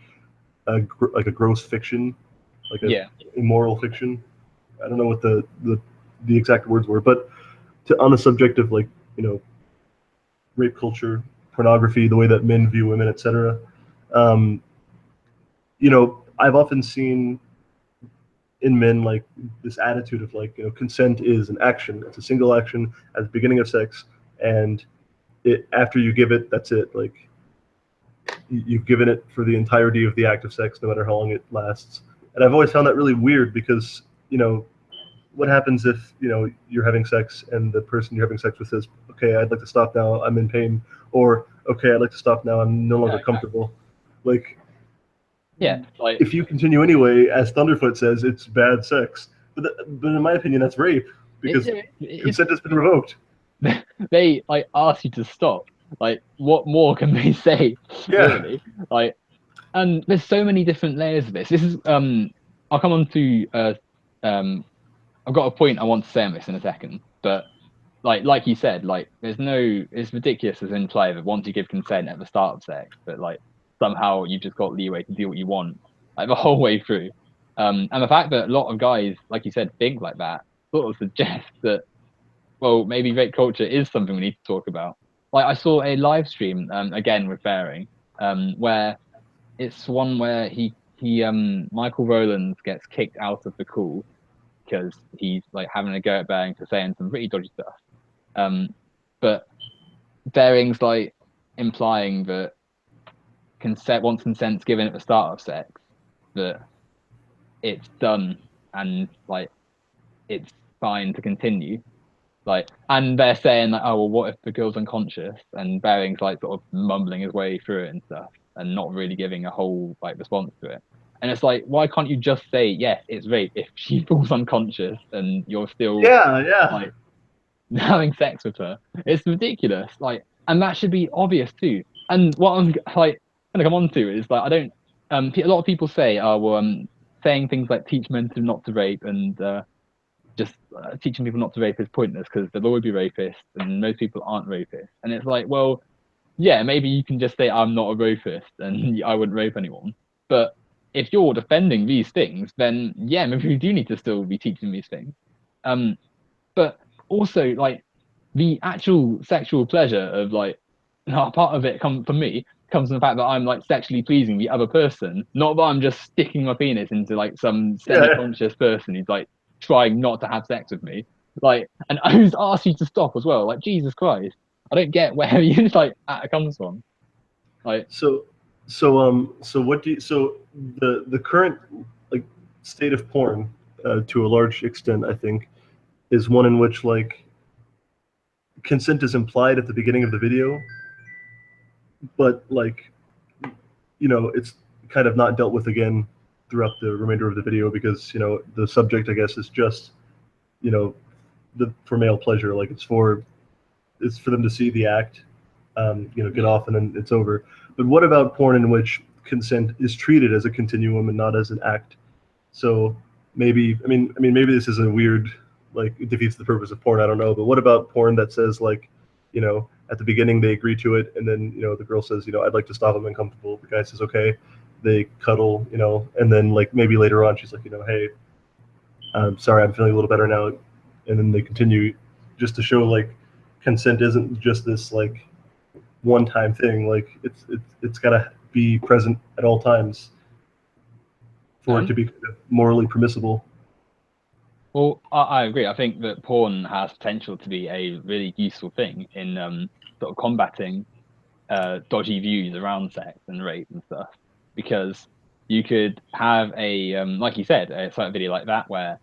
a gross fiction, like a Yeah. immoral fiction. I don't know what the exact words were, but on the subject of like rape culture, pornography, the way that men view women, etc. Um, I've often seen in men like this attitude of like consent is an action. It's a single action at the beginning of sex, and after you give it, that's it. Like you've given it for the entirety of the act of sex, no matter how long it lasts. And I've always found that really weird because what happens if you're having sex and the person you're having sex with says, "Okay, I'd like to stop now. I'm in pain," or "Okay, I'd like to stop now. I'm no longer comfortable." Like, Yeah. Like, if you continue anyway, as Thunderfoot says, it's bad sex. But in my opinion, that's rape because consent has been revoked. they like ask you to stop. Like, what more can they say? Yeah. Really? Like, and there's so many different layers of this. This is I'll come on to I've got a point I want to say on this in a second, but like you said, like it's ridiculous as in play that once you give consent at the start of sex, but like somehow you've just got leeway to do what you want like the whole way through. And the fact that a lot of guys, like you said, think like that sort of suggests that well, maybe rape culture is something we need to talk about. Like I saw a live stream again with Bearing, where it's one where he Michael Rowlands gets kicked out of the call because he's like having a go at Bearing for saying some pretty dodgy stuff. But Bearing's like implying that once consent's given at the start of sex, that it's done and like it's fine to continue. Like, and they're saying like, oh well, what if the girl's unconscious? And Bearing's like sort of mumbling his way through it and stuff, and not really giving a whole like response to it. And it's like, why can't you just say yes, it's rape if she falls unconscious and you're still Yeah. like having sex with her? It's ridiculous. Like, and that should be obvious too. And what I'm like gonna come on to is like, I don't. A lot of people say, oh well, saying things like teach men to not to rape and just teaching people not to rape is pointless because there'll always be rapists and most people aren't rapists. And it's like, well, yeah, maybe you can just say I'm not a rapist and I wouldn't rape anyone. But if you're defending these things, then yeah, maybe we do need to still be teaching these things. But also like the actual sexual pleasure of like part of it comes from the fact that I'm like sexually pleasing the other person, not that I'm just sticking my penis into like some semi-conscious person who's like trying not to have sex with me. Like, and who's asked you to stop as well? Like, Jesus Christ, I don't get where you like that comes from. Like, so what do you so the current like state of porn to a large extent, I think, is one in which like consent is implied at the beginning of the video, but like it's kind of not dealt with again throughout the remainder of the video because the subject, I guess, is just for male pleasure. Like it's for them to see the act, get off, and then it's over. But what about porn in which consent is treated as a continuum and not as an act? So maybe, maybe this is a weird, like, it defeats the purpose of porn. I don't know. But what about porn that says like, at the beginning they agree to it, and then the girl says, I'd like to stop, I'm uncomfortable. The guy says, okay. They cuddle, and then like maybe later on she's like, hey, I'm sorry, I'm feeling a little better now, and then they continue, just to show like consent isn't just this like one-time thing. Like it's got to be present at all times for it to be morally permissible. well, I agree. I think that porn has potential to be a really useful thing in sort of combating dodgy views around sex and rape and stuff, because you could have a like you said, a sort of video like that where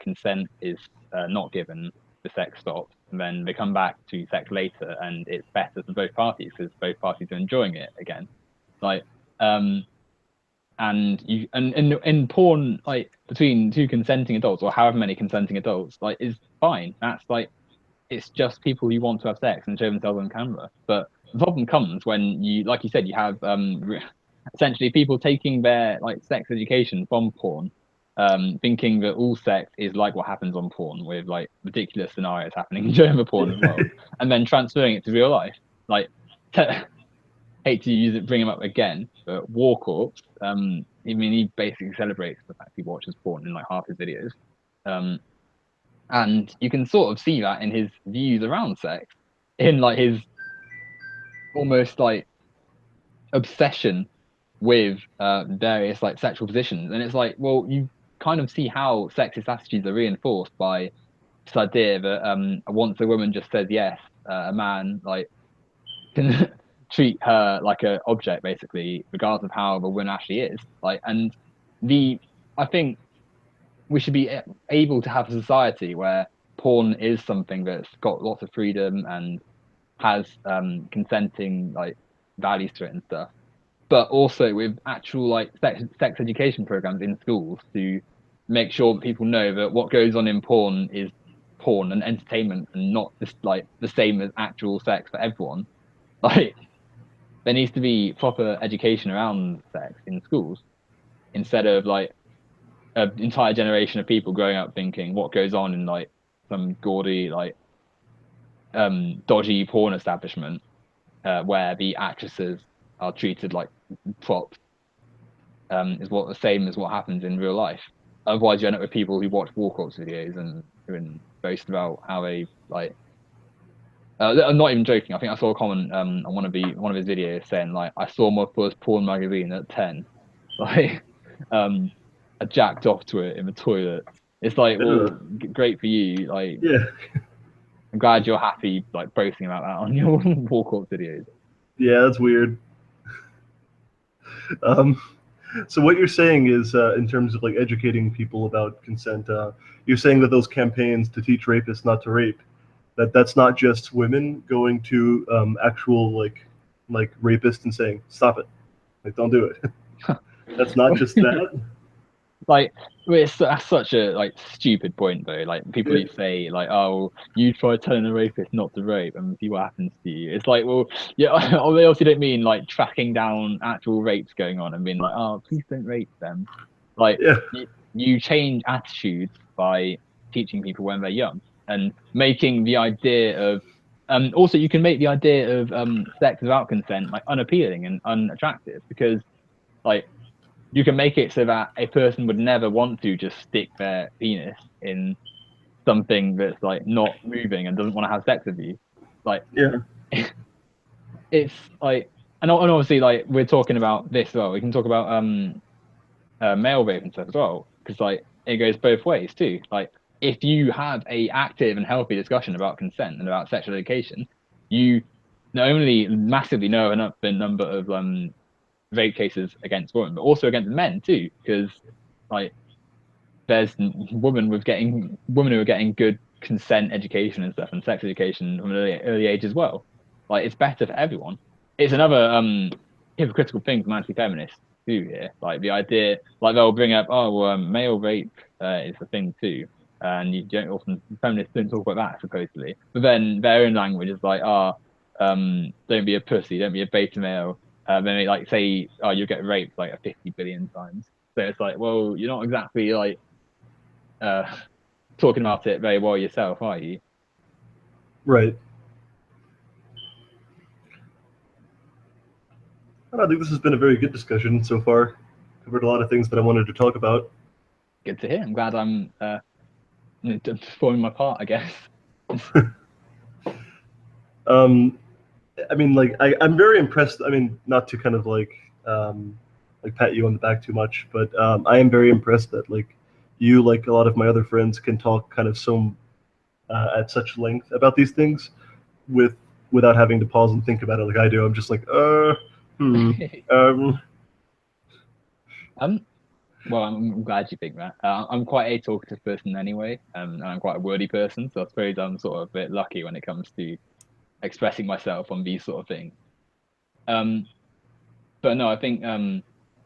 consent is not given, the sex stops, and then they come back to sex later, and it's better for both parties because both parties are enjoying it again. Like, and you and in porn, like between two consenting adults or however many consenting adults, like is fine. That's like it's just people who want to have sex and show themselves on camera. But the problem comes when you, like you said, you have essentially people taking their like sex education from porn, thinking that all sex is like what happens on porn, with like ridiculous scenarios happening during the porn as well, and then transferring it to real life. Like, hate to use it, bring him up again, but War Corpse. I mean, he basically celebrates the fact he watches porn in like half his videos, and you can sort of see that in his views around sex, in like his almost like obsession with various like sexual positions. And it's like, well, you kind of see how sexist attitudes are reinforced by this idea that once a woman just says yes, a man like can treat her like an object, basically, regardless of how the woman actually is. Like, and I think we should be able to have a society where porn is something that's got lots of freedom and has consenting like values to it and stuff, but also with actual like sex education programs in schools to make sure that people know that what goes on in porn is porn and entertainment, and not just like the same as actual sex for everyone. Like, there needs to be proper education around sex in schools, instead of like an entire generation of people growing up thinking what goes on in like some gaudy like dodgy porn establishment, where the actresses are treated like props, is what the same as what happens in real life. Otherwise, you end up with people who watch War Corpse videos and boast about how they like. I'm not even joking. I think I saw a comment on one of his videos saying like, I saw my first porn magazine at 10. Like, I jacked off to it in the toilet. It's like, well, great for you. Like, Yeah. I'm glad you're happy, like boasting about that on your War Corpse videos. Yeah, that's weird. Um, so what you're saying is, in terms of like educating people about consent, you're saying that those campaigns to teach rapists not to rape, that's not just women going to actual like rapists and saying stop it, like don't do it. That's not just that. Like, that's such a like stupid point though. Like, people who say like, oh, you try telling a rapist not to rape and see what happens to you. It's like, well, yeah, they obviously don't mean like tracking down actual rapes going on and being like, oh, please don't rape them. Like, Yeah. you change attitudes by teaching people when they're young, and making the idea of also you can make the idea of sex without consent like unappealing and unattractive, because like you can make it so that a person would never want to just stick their penis in something that's like not moving and doesn't want to have sex with you. Like, Yeah. it's like, and obviously like we're talking about this as well. We can talk about male rape and stuff as well, because like it goes both ways too. Like, if you have a active and healthy discussion about consent and about sexual education, you not only massively know the number of rape cases against women, but also against men too, because like there's women who are getting good consent education and stuff and sex education from an early age as well. Like, it's better for everyone. It's another hypocritical thing from anti-feminists too here. Like, the idea, like they'll bring up, oh, well, male rape is a thing too. And you don't often, feminists don't talk about that supposedly. But then their own language is like, don't be a pussy, don't be a beta male. Then they like say, oh, you'll get raped like 50 billion times. So it's like, well, you're not exactly like uh, talking about it very well yourself, are you? Right. I think this has been a very good discussion so far. Covered a lot of things that I wanted to talk about. Good to hear. I'm glad I'm performing my part, I guess. I mean, like I'm very impressed. I mean, not to kind of like pat you on the back too much, but I am very impressed that like you, like a lot of my other friends, can talk kind of so at such length about these things without having to pause and think about it like I do. I'm just like, Well, I'm glad you think that. I'm quite a talkative person anyway, and I'm quite a wordy person, so I suppose I'm sort of a bit lucky when it comes to expressing myself on these sort of things. Um, but no, I think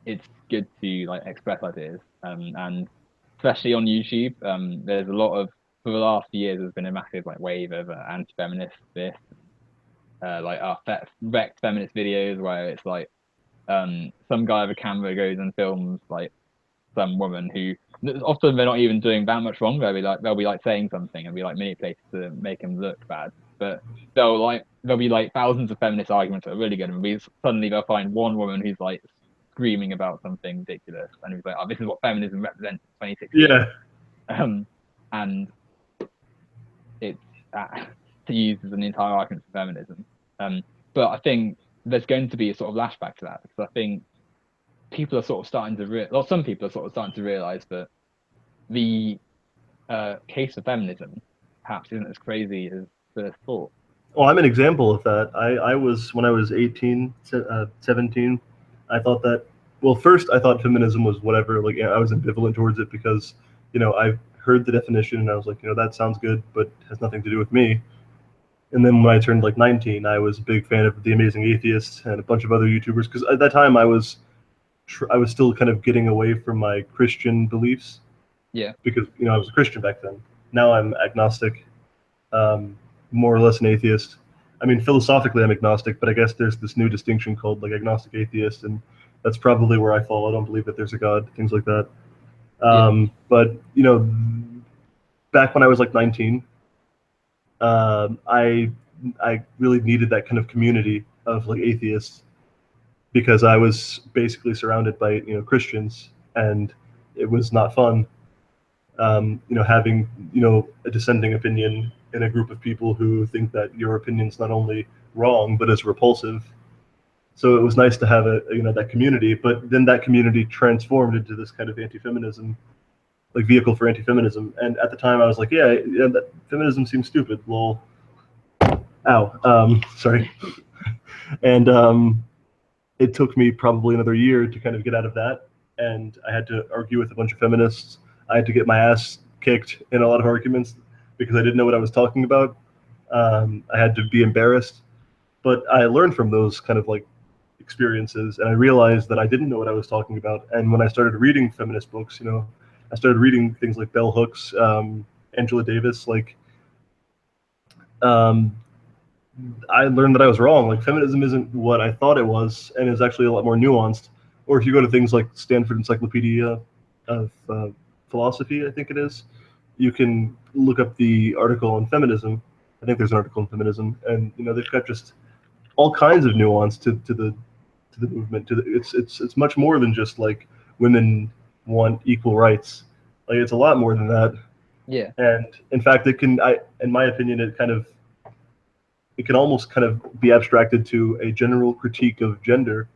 it's good to like express ideas, and especially on YouTube, there's a lot of, for the last few years, there's been a massive like wave of anti-feminist this, like our wrecked feminist videos where it's like some guy with a camera goes and films like some woman who often they're not even doing that much wrong. They'll be like saying something and be like manipulated to make them look bad. But there'll be like thousands of feminist arguments that are really good, and suddenly they'll find one woman who's like screaming about something ridiculous, and who's like, "Oh, this is what feminism represents in 2016." Yeah. And it's to use as an entire argument for feminism. But I think there's going to be a sort of lashback to that, because I think people are sort of starting to some people are sort of starting to realize that the case for feminism perhaps isn't as crazy as first thought. Well, I'm an example of that. I was, when I was 18, 17, I thought that, well, first I thought feminism was whatever. Like, I was ambivalent towards it because, I heard the definition and I was like, that sounds good, but has nothing to do with me. And then when I turned like 19, I was a big fan of The Amazing Atheist and a bunch of other YouTubers, because at that time I was still kind of getting away from my Christian beliefs. Yeah. Because, I was a Christian back then. Now I'm agnostic. More or less an atheist. I mean, philosophically, I'm agnostic, but I guess there's this new distinction called like agnostic atheist, and that's probably where I fall. I don't believe that there's a God, things like that. But back when I was like 19, I really needed that kind of community of like atheists, because I was basically surrounded by Christians, and it was not fun. Having a dissenting opinion in a group of people who think that your opinion's not only wrong but is repulsive. So it was nice to have that community, but then that community transformed into this kind of anti-feminism, like vehicle for anti-feminism. And at the time, I was like, yeah, that feminism seems stupid. Lol. Ow. Sorry. And it took me probably another year to kind of get out of that, and I had to argue with a bunch of feminists. I had to get my ass kicked in a lot of arguments because I didn't know what I was talking about. I had to be embarrassed, but I learned from those kind of like experiences, and I realized that I didn't know what I was talking about. And when I started reading feminist books, I started reading things like Bell Hooks, Angela Davis, like I learned that I was wrong. Like, feminism isn't what I thought it was, and is actually a lot more nuanced. Or if you go to things like Stanford Encyclopedia of Philosophy, I think it is, you can look up the article on feminism. I think there's an article on feminism, and they've got just all kinds of nuance to the movement. It's much more than just like women want equal rights. Like, it's a lot more than that. Yeah. And in fact, in my opinion, it can almost kind of be abstracted to a general critique of gender,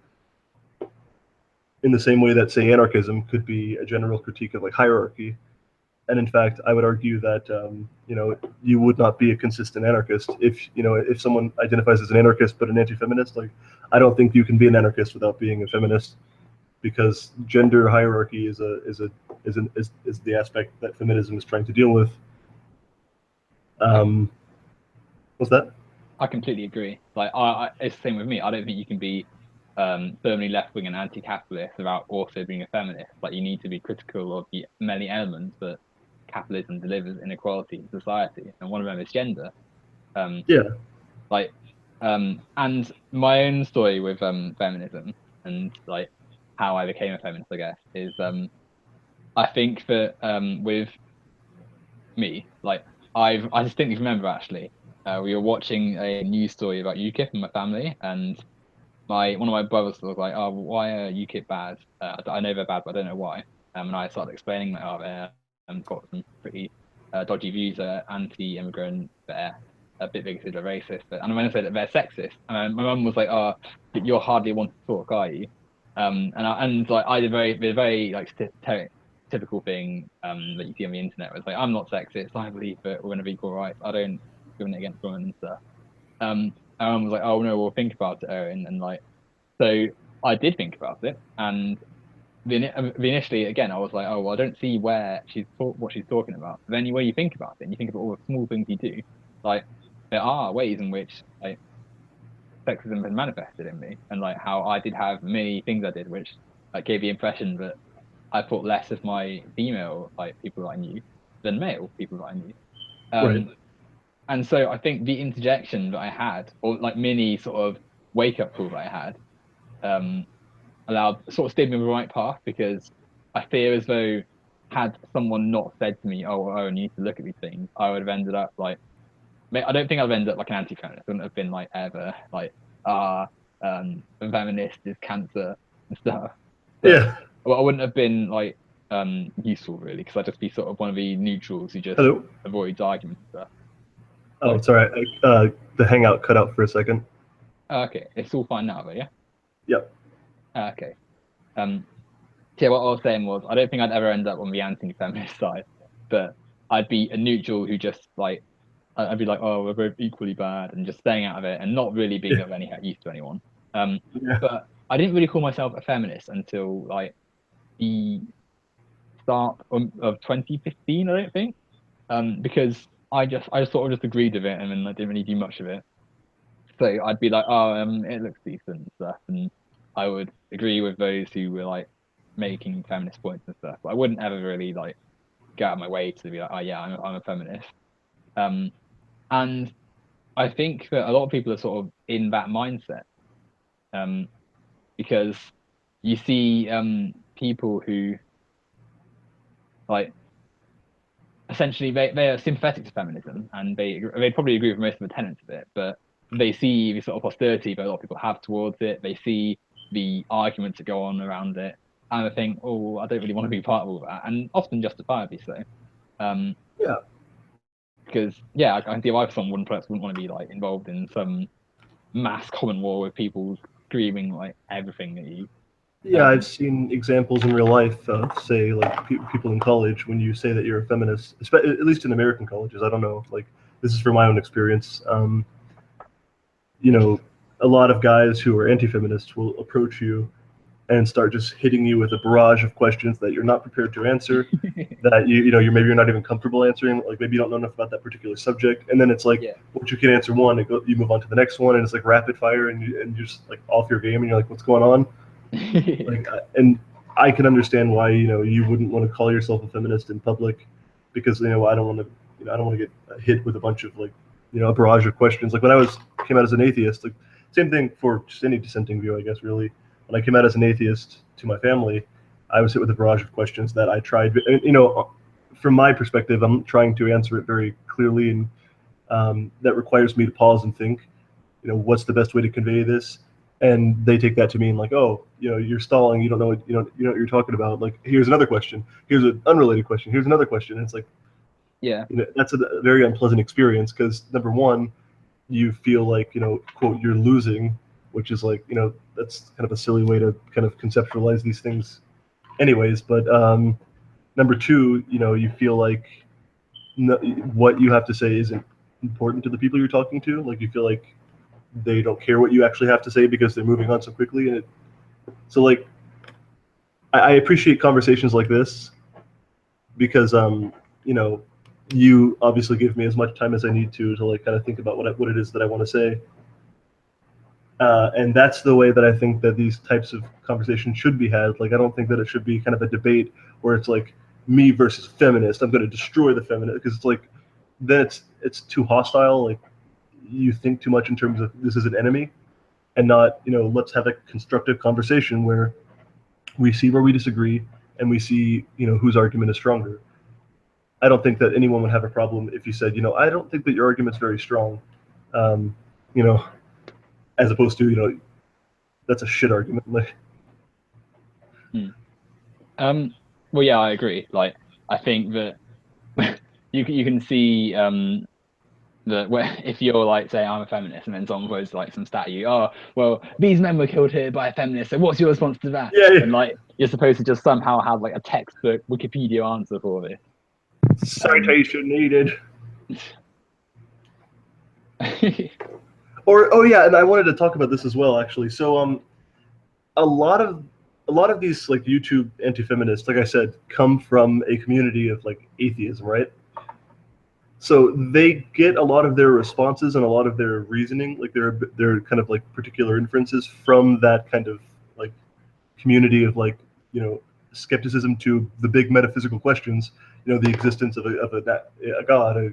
in the same way that, say, anarchism could be a general critique of like hierarchy. And in fact, I would argue that you would not be a consistent anarchist if someone identifies as an anarchist but an anti-feminist. Like, I don't think you can be an anarchist without being a feminist, because gender hierarchy is the aspect that feminism is trying to deal with. What's that? I completely agree. Like, it's the same with me. I don't think you can be firmly left-wing and anti-capitalist without also being a feminist. Like, you need to be critical of the many elements that capitalism delivers inequality in society, and one of them is gender. And my own story with feminism and like how I became a feminist, I guess, is I think that with me, like I distinctly remember actually. We were watching a news story about UKIP in my family, and one of my brothers was like, "Oh, why are UKIP bad? I know they're bad, but I don't know why." And I started explaining that, "Oh, they've got some pretty dodgy views. They're anti-immigrant. They're a bit bigoted, they're racist." And when I said that they're sexist, my mum was like, "Oh, you're hardly one to talk, are you?" And like I did very like typical thing that you see on the internet. Where it's like, "I'm not sexist. I believe that we're going to be equal rights. I don't discriminate against women and stuff." And I was like, "Oh no, well think about it, Erin." And like, so I did think about it, and initially again I was like, "Oh well, I don't see where what she's talking about." But then when you think about it, and you think about all the small things you do, like there are ways in which like sexism has manifested in me, and like how I did have many things I did which like gave the impression that I thought less of my female like people that I knew than male people that I knew. Right. And so I think the interjection that I had, or like mini sort of wake up call that I had, sort of steered me on the right path, because I fear as though had someone not said to me, oh, you need to look at these things, I would have ended up like, I don't think I'd have ended up like an anti-feminist. I wouldn't have been like ever like, a feminist is cancer and stuff. But Yeah. well, I wouldn't have been like useful really, because I'd just be sort of one of the neutrals who just Hello. avoids arguments and stuff. Oh, sorry. The hangout cut out for a second. Okay, it's all fine now, though, yeah. Yep. Okay. Yeah, what I was saying was, I don't think I'd ever end up on the anti-feminist side, but I'd be a neutral who just like, I'd be like, oh, we're both equally bad, and just staying out of it and not really being of any use to anyone. Yeah. But I didn't really call myself a feminist until like the start of 2015, I don't think, because I just sort of just agreed with it, and then I didn't really do much of it. So I'd be like, oh, it looks decent and stuff, and I would agree with those who were like making feminist points and stuff. But I wouldn't ever really like go out of my way to be like, oh yeah, I'm a feminist. And I think that a lot of people are sort of in that mindset, because you see people who like essentially they are sympathetic to feminism, and they probably agree with most of the tenets of it, but they see the sort of hostility that a lot of people have towards it. They see the arguments that go on around it, and they think, oh, I don't really want to be part of all that, and often justifiably so. Yeah. Because yeah, I think if I for someone wouldn't want to be like involved in some mass common war with people screaming like everything at you. Yeah, I've seen examples in real life, say like people in college, when you say that you're a feminist, at least in American colleges. I don't know, like this is from my own experience. You know, a lot of guys who are anti-feminists will approach you and start just hitting you with a barrage of questions that you're not prepared to answer, that you're not even comfortable answering. Like maybe you don't know enough about that particular subject, and then it's like, once you can answer one, you move on to the next one, and it's like rapid fire, and you're just like off your game, and you're like, what's going on? Like, and I can understand why you wouldn't want to call yourself a feminist in public, because I don't want to get hit with a bunch of like a barrage of questions. Like when I came out as an atheist, like same thing for just any dissenting view, I guess. Really, when I came out as an atheist to my family, I was hit with a barrage of questions that I tried. From my perspective, I'm trying to answer it very clearly, and that requires me to pause and think. What's the best way to convey this? And they take that to mean like, oh, you're stalling. You don't know what you're talking about. Like, here's another question. Here's an unrelated question. Here's another question. And it's like, yeah, that's a very unpleasant experience, because number one, you feel like quote, you're losing, which is like that's kind of a silly way to kind of conceptualize these things, anyways. But number two, you feel like what you have to say isn't important to the people you're talking to. Like you feel like they don't care what you actually have to say because they're moving on so quickly. And so like I appreciate conversations like this, because you obviously give me as much time as I need to like kind of think about what it is that I want to say. And that's the way that I think that these types of conversations should be had. Like I don't think that it should be kind of a debate where it's like me versus feminist. I'm going to destroy the feminist, because it's like then it's too hostile. Like you think too much in terms of this is an enemy, and not let's have a constructive conversation where we see where we disagree and we see whose argument is stronger. I don't think that anyone would have a problem if you said I don't think that your argument's very strong, as opposed to that's a shit argument. Like, well, yeah, I agree. Like I think that you can see that if you're like, say I'm a feminist, and then someone posts like some stat, oh well, these men were killed here by a feminist, so what's your response to that? yeah. And like you're supposed to just somehow have like a textbook Wikipedia answer for this. Citation needed. Oh yeah, and I wanted to talk about this as well, actually. So a lot of these like YouTube anti-feminists, like I said, come from a community of like atheism, right? So they get a lot of their responses and a lot of their reasoning, like their kind of like particular inferences from that kind of like community of like skepticism to the big metaphysical questions, the existence of a god,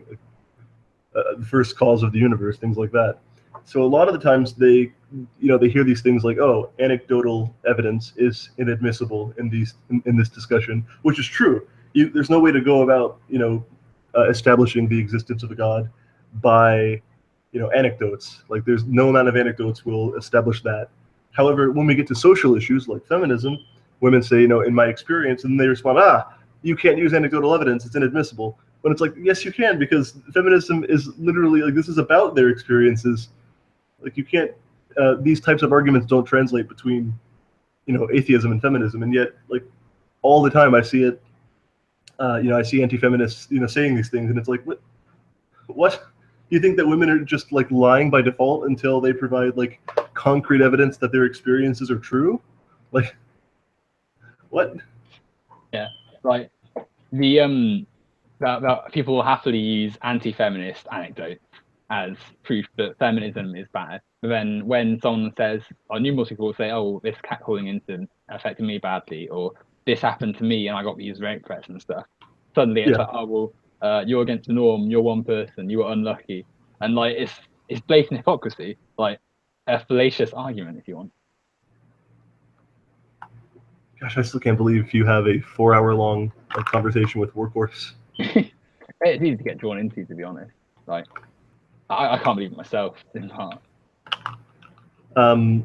the first cause of the universe, things like that. So a lot of the times they they hear these things like, oh, anecdotal evidence is inadmissible in this discussion, which is true. There's no way to go about establishing the existence of a god by anecdotes. Like there's no amount of anecdotes will establish that. However, when we get to social issues like feminism, women say, in my experience, and they respond, you can't use anecdotal evidence, it's inadmissible. When it's like, yes, you can, because feminism is literally like, this is about their experiences. Like you can't, these types of arguments don't translate between, atheism and feminism. And yet, like all the time I see it, I see anti-feminists, saying these things, and it's like, what? You think that women are just like lying by default until they provide like concrete evidence that their experiences are true? Like, what? Yeah, like the that people will happily use anti-feminist anecdotes as proof that feminism is bad. But then when someone says, or numerous people will say, oh, this catcalling incident affected me badly, or this happened to me and I got these rape threats and stuff, suddenly it's like, oh, well, you're against the norm, you're one person, you were unlucky. And like, it's blatant hypocrisy, like a fallacious argument, if you want. Gosh, I still can't believe you have a 4-hour-long conversation with Workhorse. It's easy to get drawn into, to be honest. Like, I can't believe it myself in part. Do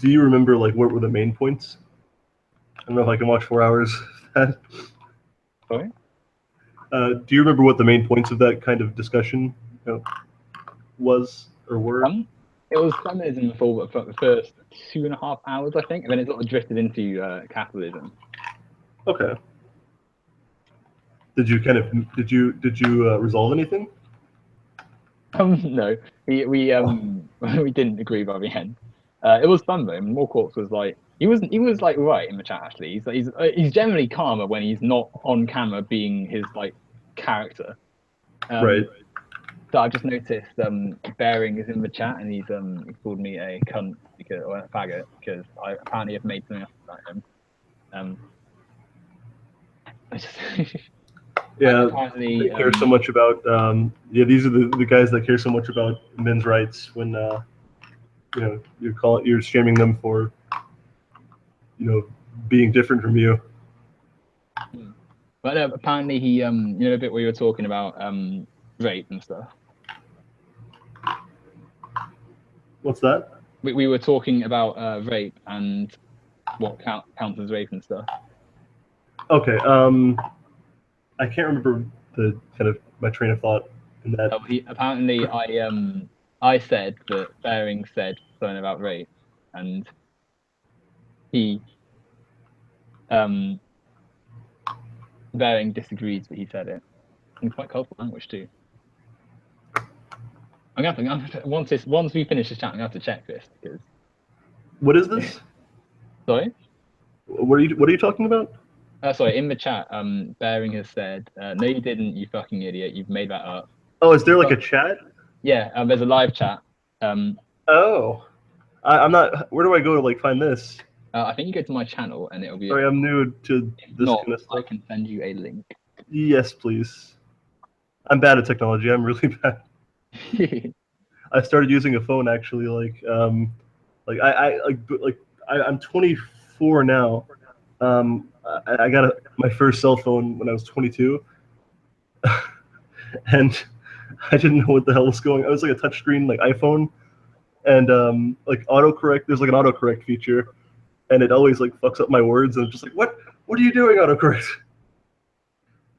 you remember like what were the main points? I don't know if I can watch 4 hours. Sorry? Do you remember what the main points of that kind of discussion was or were? It was feminism for the first 2.5 hours, I think, and then it sort of drifted into capitalism. Okay. Did you resolve anything? No, we didn't agree by the end. It was fun though. Morecourts was like he was like right in the chat actually. He's generally calmer when he's not on camera being his like character. Right. So I've just noticed Bearing is in the chat and he called me a cunt or a faggot because I apparently have made something up about him. Yeah, they care so much about these are the guys that care so much about men's rights when you're shaming them for being different from you. But apparently he a bit where you were talking about rape and stuff. What's that? We were talking about rape and what counts as rape and stuff. Okay. I can't remember the kind of my train of thought in that. Apparently, I said that Bearing said something about rape, and he Bearing disagrees, but he said it in quite colorful language too. I'm gonna have to once we finish this chat, I'm gonna have to check this because. What is this? Sorry. What are you talking about? Sorry, in the chat, Bearing has said, "No, you didn't, you fucking idiot. You've made that up." Oh, is there like a chat? Yeah, there's a live chat. Oh, I'm not. Where do I go to like find this? I think you go to my channel and it'll be. Sorry, I'm new to this kind of stuff. I can send you a link. Yes, please. I'm bad at technology. I'm really bad. I started using a phone actually. I'm 24 now. I got my first cell phone when I was 22, and I didn't know what the hell was going. I was like a touchscreen like iPhone, and like autocorrect. There's like an autocorrect feature, and it always like fucks up my words. And I'm just like, what are you doing, autocorrect?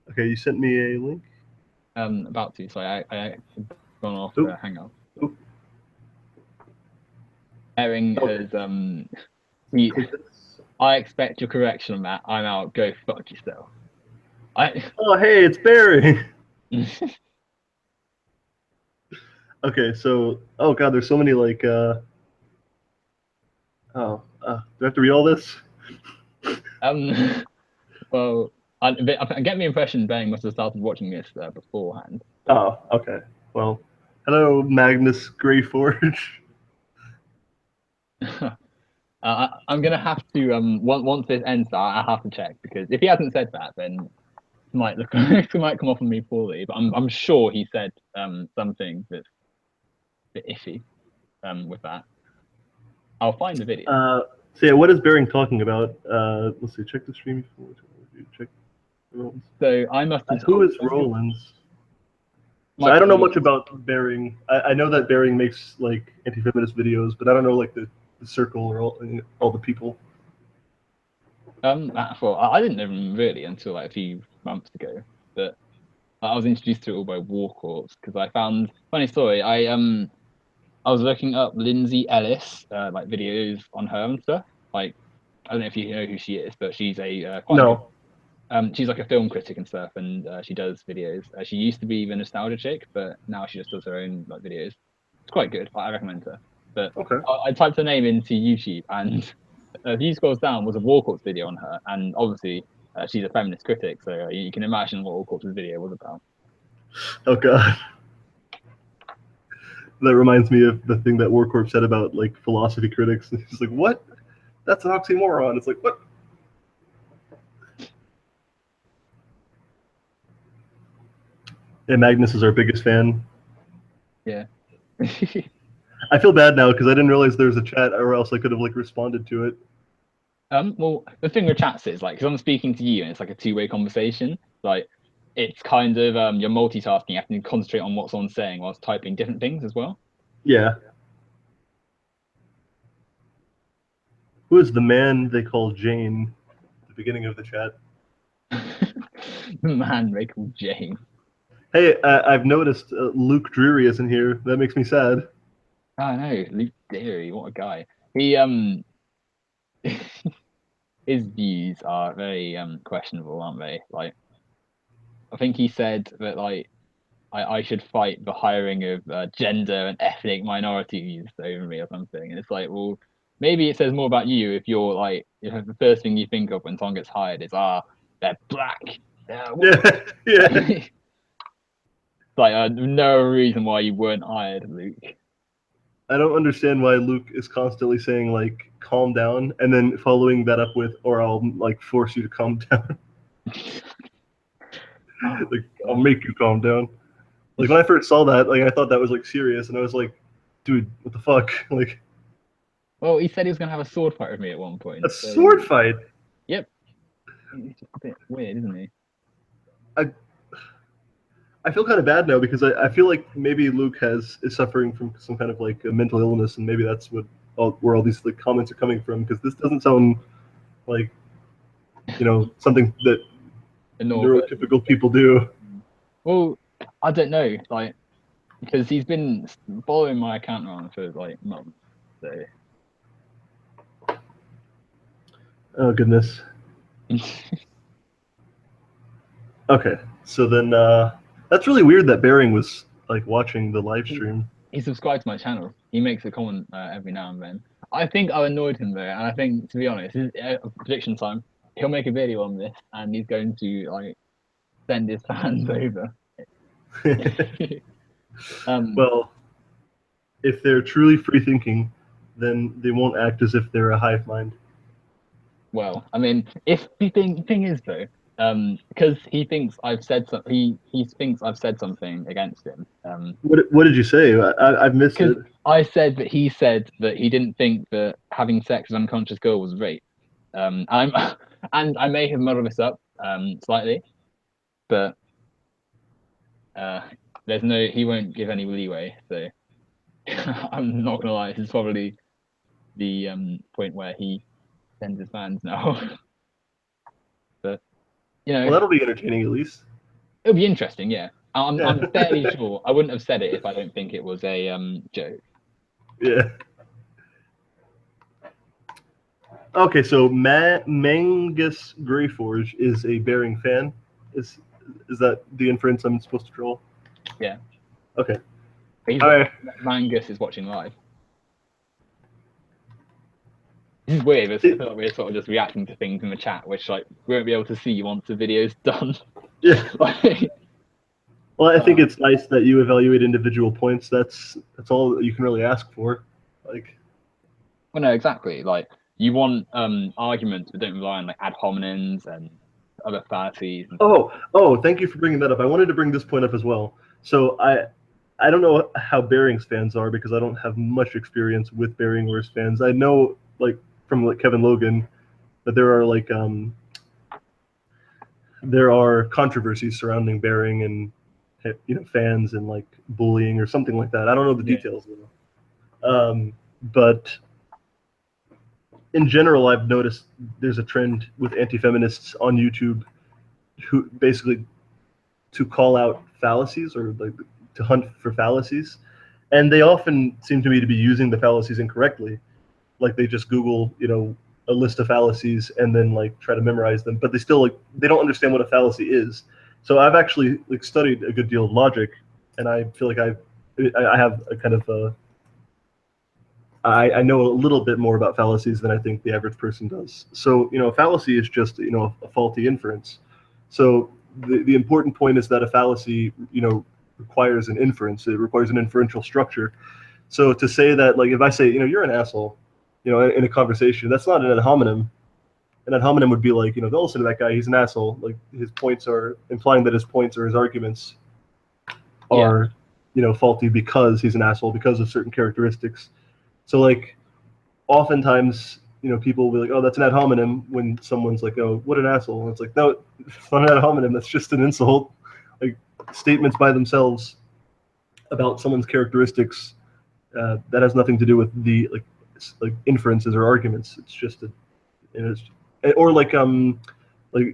Okay, you sent me a link. About to. So I gone off hangout. Bearing has I expect your correction on that. I'm out. Go fuck yourself. Oh, hey, it's Barry. Okay, so oh god, there's so many like. Do I have to read all this? Well, I get the impression Bang must have started watching this beforehand. Oh, okay. Well, hello, Magnus Greyforge. I'm gonna have to once this ends, I have to check because if he hasn't said that, then it might come off on me poorly. But I'm sure he said something that's a bit iffy. with that. I'll find the video. So yeah, what is Bering talking about? Let's see. Check the stream. Check Rollins. So I must have. Who is Rollins? So I don't know much about Bering. I know that Bering makes like anti-feminist videos, but I don't know like the circle or all the people. Well, I didn't know him really until like a few months ago, but I was introduced to it all by War Corps because I found funny story. I was looking up Lindsay Ellis like videos on her and stuff. Like I don't know if you know who she is, but she's a quite no. She's like a film critic and stuff, and she does videos. She used to be the nostalgia chick, but now she just does her own like videos. It's quite good. I recommend her. But okay. I typed her name into YouTube, and a few scrolls down was a War Corps video on her, and obviously she's a feminist critic, so you can imagine what War Corps' video was about. Oh god. That reminds me of the thing that War Corps said about like philosophy critics. He's like, "What? That's an oxymoron." It's like, what? Yeah, Magnus is our biggest fan. Yeah. I feel bad now because I didn't realize there was a chat, or else I could have like responded to it. Well, the thing with chats is like, because I'm speaking to you and it's like a two-way conversation. Like, it's kind of you're multitasking. You have to concentrate on what someone's saying whilst typing different things as well. Yeah. Who is the man they call Jane? At the beginning of the chat. The man they call Jane. Hey, I've noticed Luke Drury isn't here. That makes me sad. I know, Luke Drury, what a guy. He his views are very questionable, aren't they? Like, I think he said that like I should fight the hiring of gender and ethnic minorities over me or something. And it's like, well, maybe it says more about you if you're like, you know, the first thing you think of when someone gets hired is, they're black. Yeah. Like, no reason why you weren't hired, Luke. I don't understand why Luke is constantly saying like calm down and then following that up with or I'll like force you to calm down. Like I'll make you calm down. Like when I first saw that, like I thought that was like serious and I was like, dude, what the fuck? Like well, he said he was gonna have a sword fight with me at one point. A sword fight? Yep. It's just a bit weird, isn't he? I feel kind of bad now because I feel like maybe Luke is suffering from some kind of like a mental illness, and maybe that's where all these like comments are coming from. Because this doesn't sound like something that neurotypical people do. Well, I don't know, like because he's been following my account around for like months. So. Oh goodness. Okay, so then. That's really weird that Bering was like watching the live stream. He subscribed to my channel. He makes a comment every now and then. I think I annoyed him though, and I think to be honest, prediction time. He'll make a video on this, and he's going to like send his fans over. Well, if they're truly free thinking, then they won't act as if they're a hive mind. Well, I mean, if the thing is though. Because he thinks I've said something. He thinks I've said something against him. What did you say? I've missed it. I said that he said that he didn't think that having sex with an unconscious girl was rape. And I may have muddled this up slightly, but there's no. He won't give any leeway. So I'm not gonna lie. This is probably the point where he sends his fans now. But. Well, that'll be entertaining at least. It'll be interesting, yeah. I'm fairly sure I wouldn't have said it if I don't think it was a joke. Yeah. Okay, so Mangus Greyforge is a Bering fan. Is that the inference I'm supposed to draw? Yeah. Okay. Mangus is watching live. This is weird. I feel like we're sort of just reacting to things in the chat, which like we won't be able to see once the video's done. Yeah. Well, I think it's nice that you evaluate individual points. That's all you can really ask for. Like. Well, no, exactly. Like you want arguments, but don't rely on like ad hominems and other fallacies. Oh! Thank you for bringing that up. I wanted to bring this point up as well. So I don't know how Bearings fans are because I don't have much experience with Bearingworth fans. I know like from like Kevin Logan that there are controversies surrounding Bearing and fans and like bullying or something like that. I don't know the details though. But in general, I've noticed there's a trend with anti-feminists on YouTube who basically to call out fallacies or like to hunt for fallacies, and they often seem to me to be using the fallacies incorrectly. Like they just Google, a list of fallacies and then like try to memorize them, but they don't understand what a fallacy is. So I've actually like studied a good deal of logic, and I feel like I have a kind of I know a little bit more about fallacies than I think the average person does. So, a fallacy is just, a faulty inference. So the important point is that a fallacy, requires an inference. It requires an inferential structure. So to say that, like, if I say, you're an asshole, in a conversation, that's not an ad hominem. An ad hominem would be like, don't listen to that guy. He's an asshole. Like his points are implying that his points or his arguments are, faulty because he's an asshole, because of certain characteristics. So like oftentimes, people will be like, oh, that's an ad hominem when someone's like, oh, what an asshole. And it's like, no, it's not an ad hominem. That's just an insult. Like statements by themselves about someone's characteristics that has nothing to do with the like inferences or arguments. It's just or like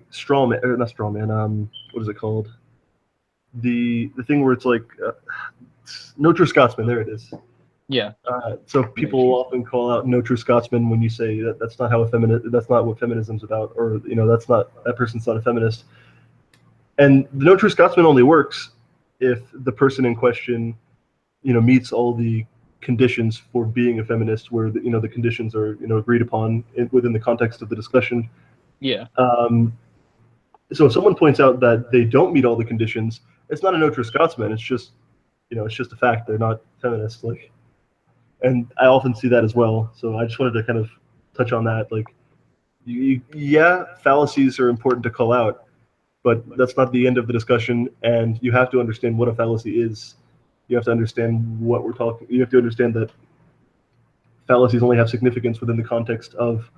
straw man, or not straw man. What is it called? The thing where it's like no true Scotsman. There it is. Yeah. So people often call out no true Scotsman when you say that's not how that's not what feminism's about, or that person's not a feminist. And the no true Scotsman only works if the person in question, meets all the conditions for being a feminist, where the conditions are agreed upon within the context of the discussion. Yeah. So if someone points out that they don't meet all the conditions, it's not a no true Scotsman. It's just it's just a fact. They're not feminist. Like. And I often see that as well. So I just wanted to kind of touch on that. Like, fallacies are important to call out, but that's not the end of the discussion. And you have to understand what a fallacy is. You have to understand what we're talking. You have to understand that fallacies only have significance within the context of,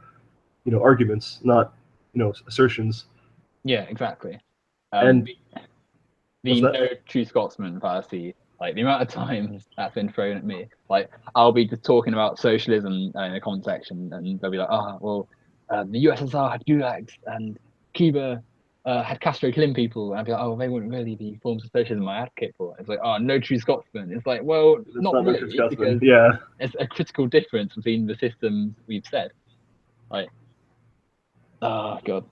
arguments, not, assertions. Yeah, exactly. And the no true Scotsman fallacy. Like the amount of times that's been thrown at me, like I'll be just talking about socialism in a comment section, and they'll be like, "Oh, well, the USSR had gulags, and Cuba had Castro killing people," and I'd be like, "Oh, they wouldn't really be forms of socialism I advocate for." It's like, "Oh, no true Scotsman." It's like, well, it's not really, because it's a critical difference between the systems we've said. Like, oh god.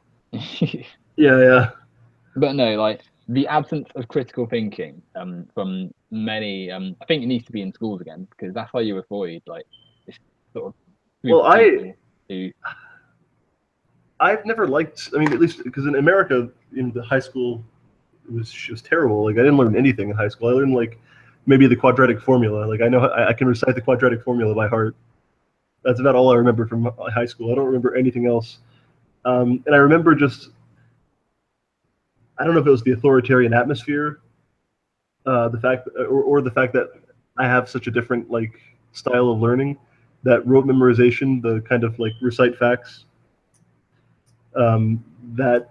Yeah. But no, like the absence of critical thinking from many, I think it needs to be in schools again, because that's how you avoid like this sort of. Well, I've never liked. I mean, at least because in America, in the high school, it was terrible. Like I didn't learn anything in high school. I learned like maybe the quadratic formula. Like I can recite the quadratic formula by heart. That's about all I remember from high school. I don't remember anything else. And I remember just. I don't know if it was the authoritarian atmosphere, the fact, or the fact that I have such a different like style of learning, that rote memorization, the kind of like recite facts, that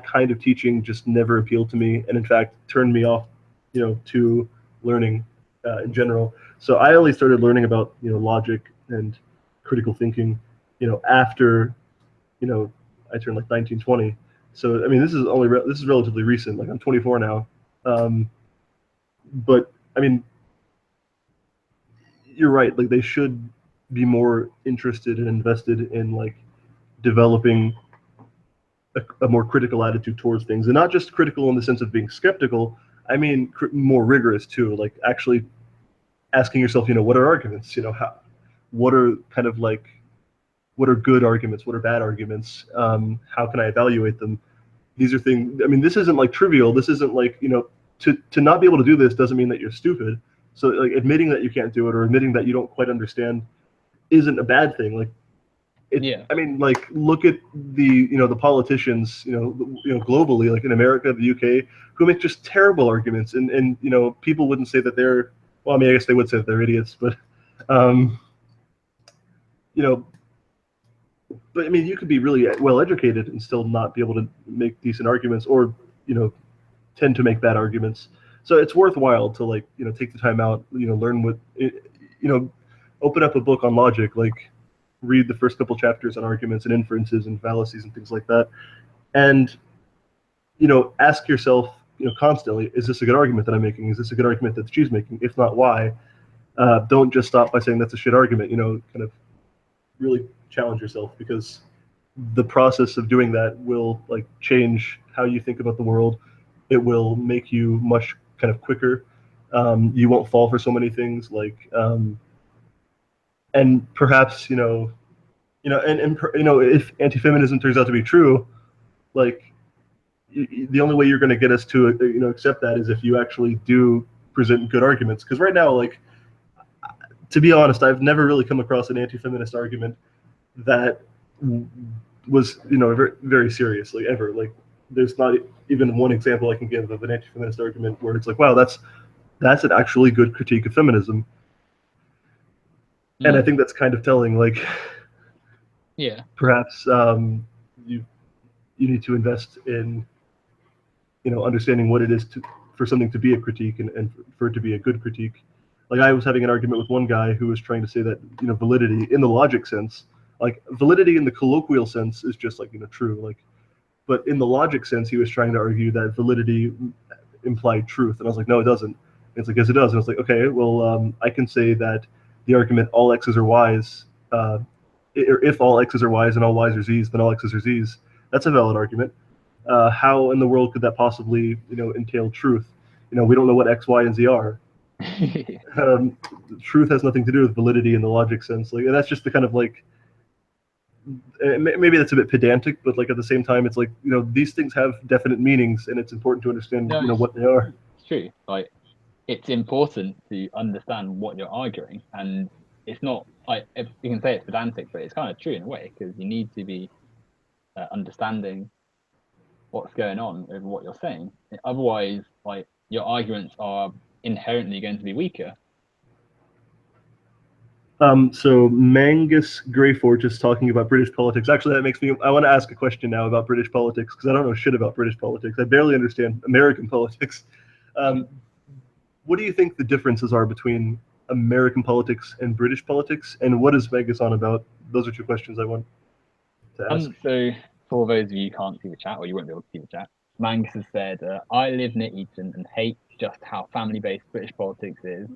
kind of teaching just never appealed to me, and in fact turned me off, to learning in general. So I only started learning about logic and critical thinking, after I turned like 19, 20. So I mean, this is relatively recent. Like I'm 24 now, but I mean, you're right. Like they should be more interested and invested in like developing a more critical attitude towards things, and not just critical in the sense of being skeptical. I mean, more rigorous too. Like actually asking yourself, what are arguments? What are kind of like, what are good arguments? What are bad arguments? How can I evaluate them? These are things. I mean, this isn't like trivial. This isn't like to not be able to do this doesn't mean that you're stupid. So like admitting that you can't do it or admitting that you don't quite understand isn't a bad thing. Like Yeah. I mean, like, look at the politicians, globally, like in America, the UK, who make just terrible arguments, and people wouldn't say that they're, well, I mean, I guess they would say that they're idiots, but, um, you know, but I mean, you could be really well educated and still not be able to make decent arguments, or tend to make bad arguments. So it's worthwhile to, like, take the time out, learn what, open up a book on logic, like read the first couple chapters on arguments and inferences and fallacies and things like that, and ask yourself, constantly, is this a good argument that I'm making? Is this a good argument that she's making? If not, why? Don't just stop by saying that's a shit argument. Kind of really challenge yourself, because the process of doing that will, like, change how you think about the world. It will make you much kind of quicker. You won't fall for so many things, like, and perhaps if anti-feminism turns out to be true, like, the only way you're going to get us to accept that is if you actually do present good arguments. Because right now, like, to be honest, I've never really come across an anti-feminist argument that was very, very seriously, ever. Like, there's not even one example I can give of an anti-feminist argument where it's like, wow, that's an actually good critique of feminism. And I think that's kind of telling. Like, yeah, perhaps you need to invest in understanding what it is for something to be a critique, and for it to be a good critique. Like, I was having an argument with one guy who was trying to say that validity in the logic sense, like validity in the colloquial sense, is just like true, like, but in the logic sense, he was trying to argue that validity implied truth, and I was like, no, it doesn't. And it's like, yes, it does. And it's like, okay, well, I can say that the argument all x's are y's, or if all x's are y's and all y's are z's, then all x's are z's. That's a valid argument. How in the world could that possibly entail truth? We don't know what x, y, and z are. Truth has nothing to do with validity in the logic sense. Like, and that's just the kind of, like, maybe that's a bit pedantic, but, like, at the same time, it's like, these things have definite meanings, and it's important to understand what they are. It's true. Like, it's important to understand what you're arguing, and it's not, like, if you can say it's pedantic, but it's kind of true in a way, because you need to be understanding what's going on with what you're saying. Otherwise, like, your arguments are inherently going to be weaker. So Mangus Greyforge is talking about British politics. Actually, that makes me, I want to ask a question now about British politics, because I don't know shit about British politics. I barely understand American politics. What do you think the differences are between American politics and British politics, and what is Mangus on about? Those are two questions I want to ask. So, for those of you who can't see the chat, or you won't be able to see the chat, Mangus has said, I live near Eton and hate just how family-based British politics is.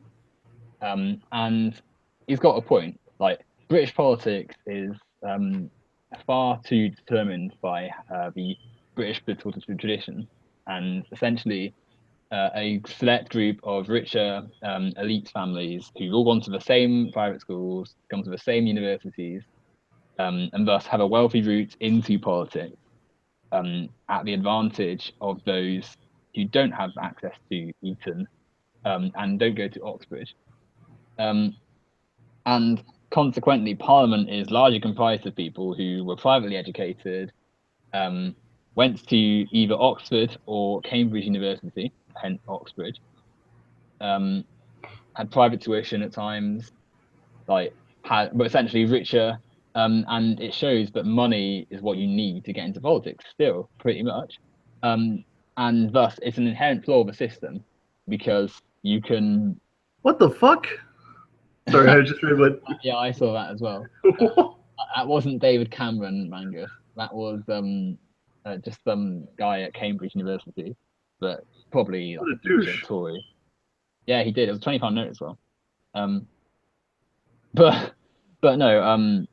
And he's got a point. Like, British politics is far too determined by the British political tradition, and essentially a select group of richer elite families who've all gone to the same private schools, gone to the same universities, and thus have a wealthy route into politics, at the advantage of those who don't have access to Eton and don't go to Oxford. And consequently, Parliament is largely comprised of people who were privately educated, went to either Oxford or Cambridge University, hence Oxford, had private tuition at times, but essentially richer, and it shows that money is what you need to get into politics still, pretty much. And thus, it's an inherent flaw of the system, because you can... What the fuck? Sorry, I just read what... Yeah, I saw that as well. That wasn't David Cameron, Mangus. That was just some guy at Cambridge University, but probably What a douche. Tory. Yeah, he did. It was a £20 note as well. But no,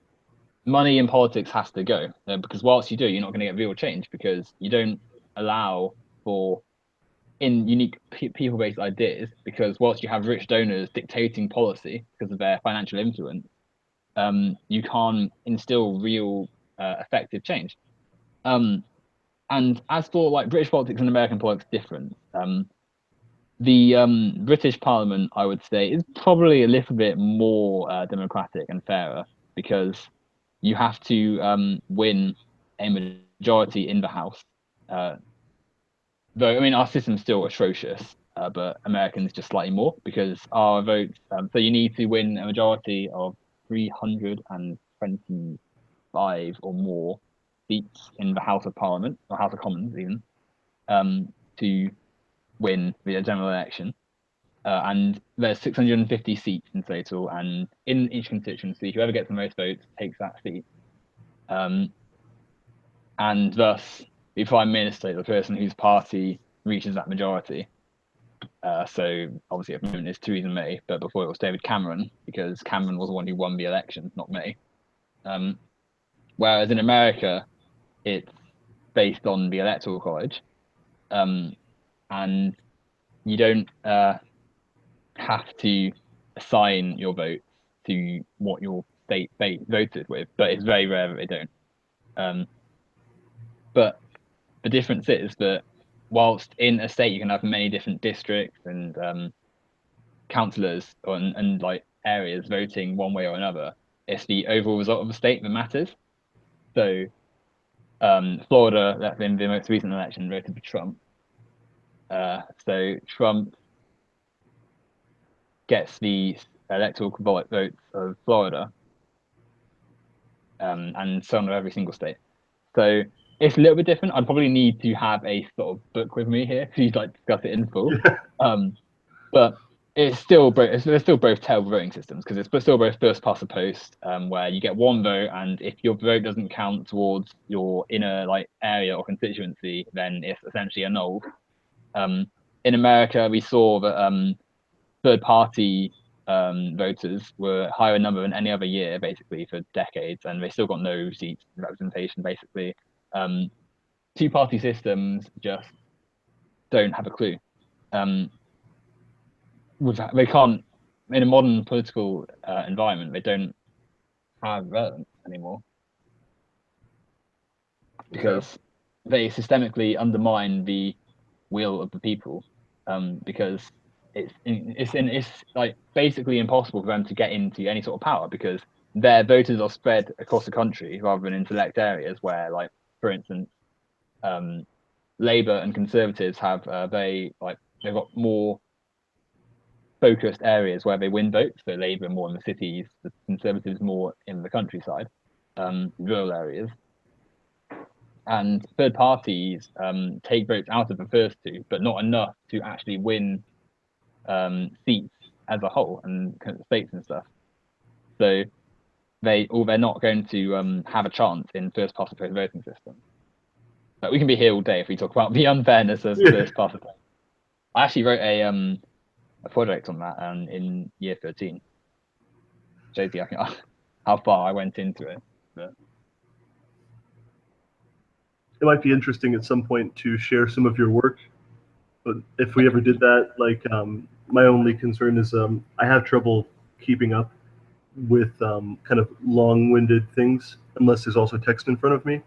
money in politics has to go, because whilst you do, you're not going to get real change, because you don't allow for unique people-based ideas, because whilst you have rich donors dictating policy because of their financial influence, you can't instill real effective change. And as for, like, British politics and American politics different, the British Parliament, I would say, is probably a little bit more democratic and fairer, because you have to win a majority in the House. Though, I mean, our system's still atrocious, but Americans just slightly more because our votes. So you need to win a majority of 325 or more seats in the House of Parliament, or House of Commons even, to win the general election. And there's 650 seats in total, and in each constituency, whoever gets the most votes takes that seat. And thus, the Prime Minister, the person whose party reaches that majority. So obviously at the moment it's Theresa May, but before it was David Cameron, because Cameron was the one who won the election, not May. Whereas in America, it's based on the Electoral College, and you don't have to assign your votes to what your state voted with, but it's very rare that they don't. But the difference is that whilst in a state you can have many different districts and councillors and like areas voting one way or another, it's the overall result of the state that matters. So Florida, that's been the most recent election, voted for Trump. So Trump gets the electoral votes of Florida, and some of every single state. So it's a little bit different. I'd probably need to have a sort of book with me here to like discuss it in full. But it's still they're still both terrible voting systems because it's still both first past the post, where you get one vote, and if your vote doesn't count towards your inner like area or constituency, then it's essentially annulled. In America, we saw that third party voters were higher in number than any other year, basically for decades, and they still got no seats representation. Basically, two-party systems just don't have a clue. They can't, in a modern political environment, they don't have relevance anymore because they systemically undermine the will of the people. Because it's like basically impossible for them to get into any sort of power because their voters are spread across the country rather than in select areas where, like, for instance, Labour and Conservatives have they've got more focused areas where they win votes. So Labour more in the cities, the Conservatives more in the countryside, rural areas. And third parties take votes out of the first two, but not enough to actually win seats as a whole and states and stuff. So they're not going to have a chance in first past the post voting system. But we can be here all day if we talk about the unfairness of first past the post. I actually wrote a project on that in year 13. Shows you how far I went into it. But it might be interesting at some point to share some of your work. But if we ever did that, like, my only concern is I have trouble keeping up with kind of long-winded things unless there's also text in front of me.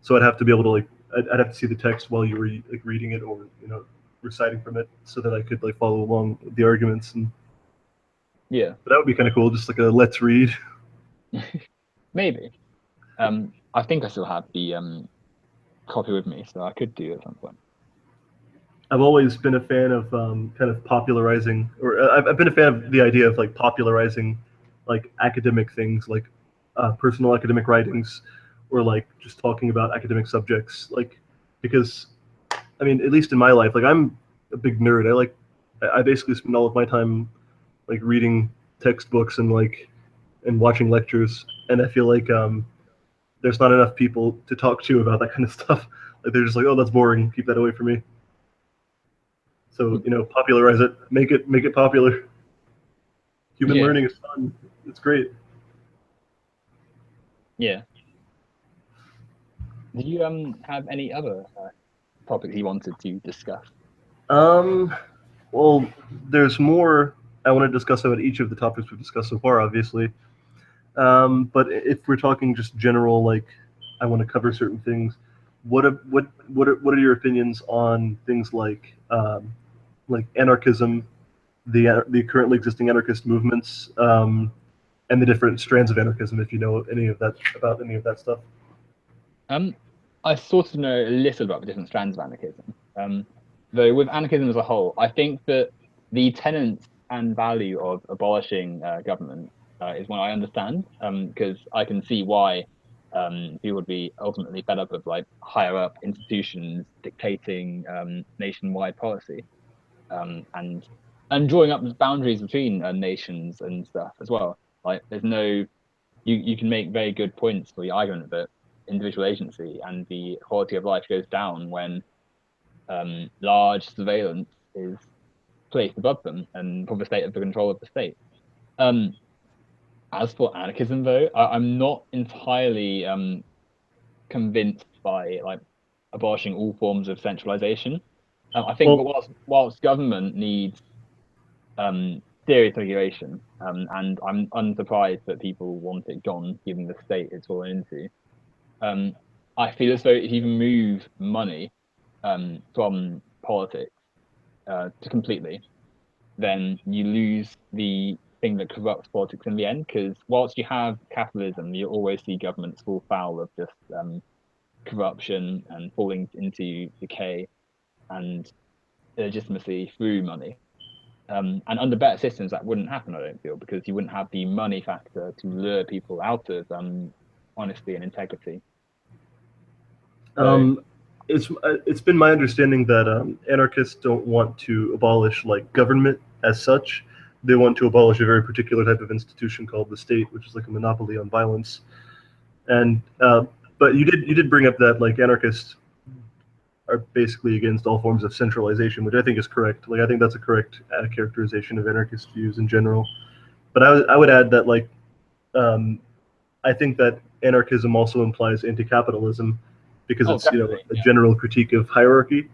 So I'd have to be able to I'd have to see the text while you were like reading it or reciting from it, so that I could like follow along the arguments. And yeah, but that would be kind of cool, just like a let's read. Maybe. I think I still have the copy with me, so I could do it at some point. I've always been a fan of kind of popularizing, or I've been a fan of the idea of like popularizing like academic things, like personal academic writings, or like just talking about academic subjects, like, because I mean, at least in my life, like, I'm a big nerd. I basically spend all of my time like reading textbooks and watching lectures, and I feel like there's not enough people to talk to about that kind of stuff. Like, they're just like, oh, that's boring, keep that away from me. So popularize it, make it popular. Human learning is fun. It's great. Yeah. Do you have any other topics you wanted to discuss? Well, there's more I want to discuss about each of the topics we've discussed so far, obviously. But if we're talking just general, like, I want to cover certain things. What are your opinions on things like anarchism, the currently existing anarchist movements, and the different strands of anarchism, if you know any of that about any of that stuff. I sort of know a little about the different strands of anarchism. Though with anarchism as a whole, I think that the tenets and value of abolishing government is one I understand, because I can see why people would be ultimately fed up of like higher up institutions dictating nationwide policy, and drawing up boundaries between nations and stuff as well. Like there's no, you can make very good points for the argument that individual agency and the quality of life goes down when large surveillance is placed above them and for the state of the control of the state. As for anarchism, though, I'm not entirely convinced by like abolishing all forms of centralization. I think whilst government needs serious regulation, and I'm unsurprised that people want it gone, given the state it's fallen into. I feel as though if you remove money from politics to completely, then you lose the thing that corrupts politics in the end. Because whilst you have capitalism, you always see governments fall foul of just corruption and falling into decay and illegitimacy through money. And under better systems, that wouldn't happen, I don't feel, because you wouldn't have the money factor to lure people out of honesty and integrity. It's been my understanding that anarchists don't want to abolish like government as such. They want to abolish a very particular type of institution called the state, which is like a monopoly on violence. And but you did bring up that like anarchists are basically against all forms of centralization, which I think is correct. Like I think that's a correct characterization of anarchist views in general. But I would add that like I think that anarchism also implies anti-capitalism, because it's a general critique of hierarchy,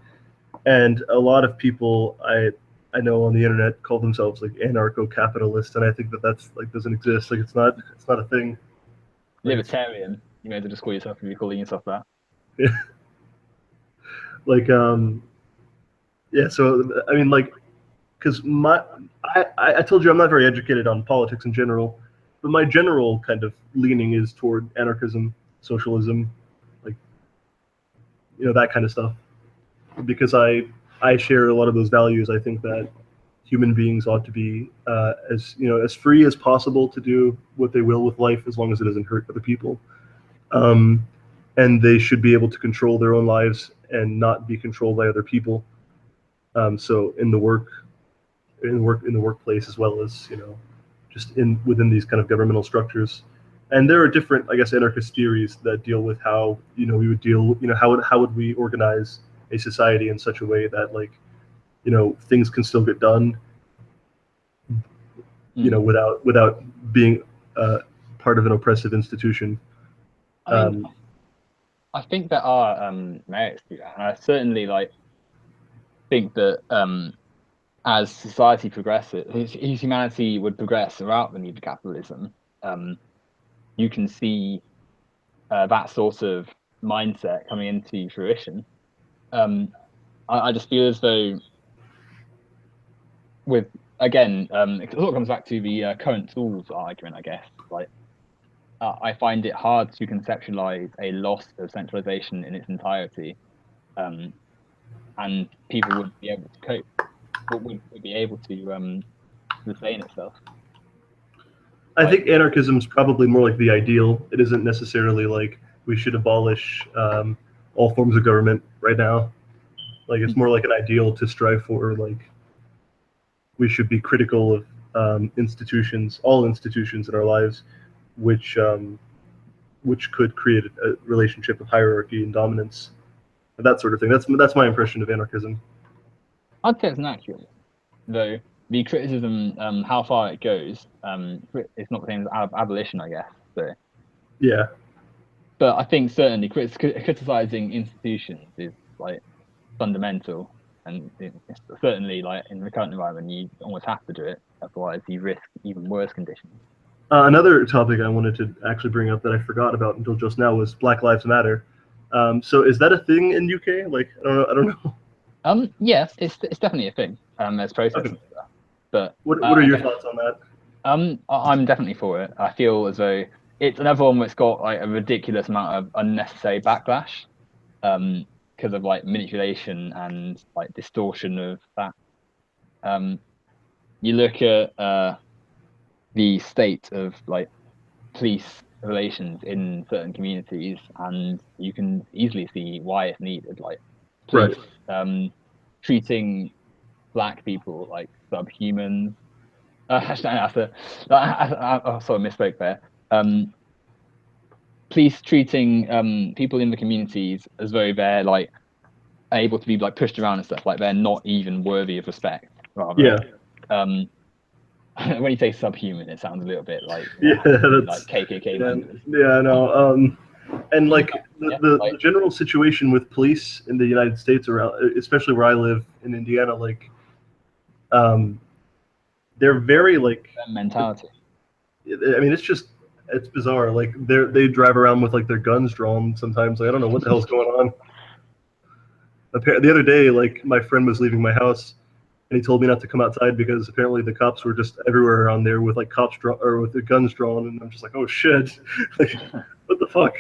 and a lot of people I know on the internet call themselves like anarcho-capitalist, and I think that that's like doesn't exist. Like it's not a thing. Libertarian, you may as well just call yourself if you're calling yourself that. Yeah. Like yeah. So I mean, like, because I told you I'm not very educated on politics in general, but my general kind of leaning is toward anarchism, socialism, like that kind of stuff, because I share a lot of those values. I think that human beings ought to be as free as possible to do what they will with life, as long as it doesn't hurt other people, and they should be able to control their own lives and not be controlled by other people. So in the workplace, as well as just within these kind of governmental structures. And there are different, I guess, anarchist theories that deal with how we would deal, how would we organize a society in such a way that like things can still get done, without being part of an oppressive institution. I think there are merits to that, and I certainly think that as society progresses, as humanity would progress without the need for capitalism, you can see that sort of mindset coming into fruition. I just feel as though, it sort of comes back to the current tools argument, I guess. I find it hard to conceptualize a loss of centralization in its entirety, and people would be able to cope, would be able to sustain itself. I think anarchism is probably more like the ideal. It isn't necessarily like we should abolish all forms of government right now. Like it's more like an ideal to strive for. Like we should be critical of institutions, all institutions in our lives, which could create a relationship of hierarchy and dominance, and that sort of thing. That's my impression of anarchism. I'd say it's inaccurate, though. The criticism, how far it goes, it's not the same as abolition, I guess. So. Yeah. But I think certainly criticizing institutions is fundamental, and it's certainly in the current environment you almost have to do it, otherwise you risk even worse conditions. Another topic I wanted to actually bring up that I forgot about until just now was Black Lives Matter. So is that a thing in UK? Like I don't know. Yes, it's definitely a thing. There's protests and stuff. But what are your thoughts on that? I'm definitely for it. I feel as though it's another one that's got like a ridiculous amount of unnecessary backlash, because of like manipulation and like distortion of that. You look at the state of like police relations in certain communities, and you can easily see why it's needed. Like Right. police treating black people like subhumans. Actually, oh, sorry, misspoke there. Police treating people in the communities as though they're like able to be like pushed around and stuff, like they're not even worthy of respect. Rather, Yeah. When you say subhuman, it sounds a little bit like Yeah, like KKK yeah, members. yeah, I know. And like Yeah, the general situation with police in the United States, around, especially where I live in Indiana, like, they're very like, mentality. I mean, it's bizarre. Like they drive around with like their guns drawn sometimes. Like I don't know what the hell's going on. The other day, like my friend was leaving my house, and he told me not to come outside because apparently the cops were just everywhere around there with like or with their guns drawn, and I'm just like, oh shit, like what the fuck?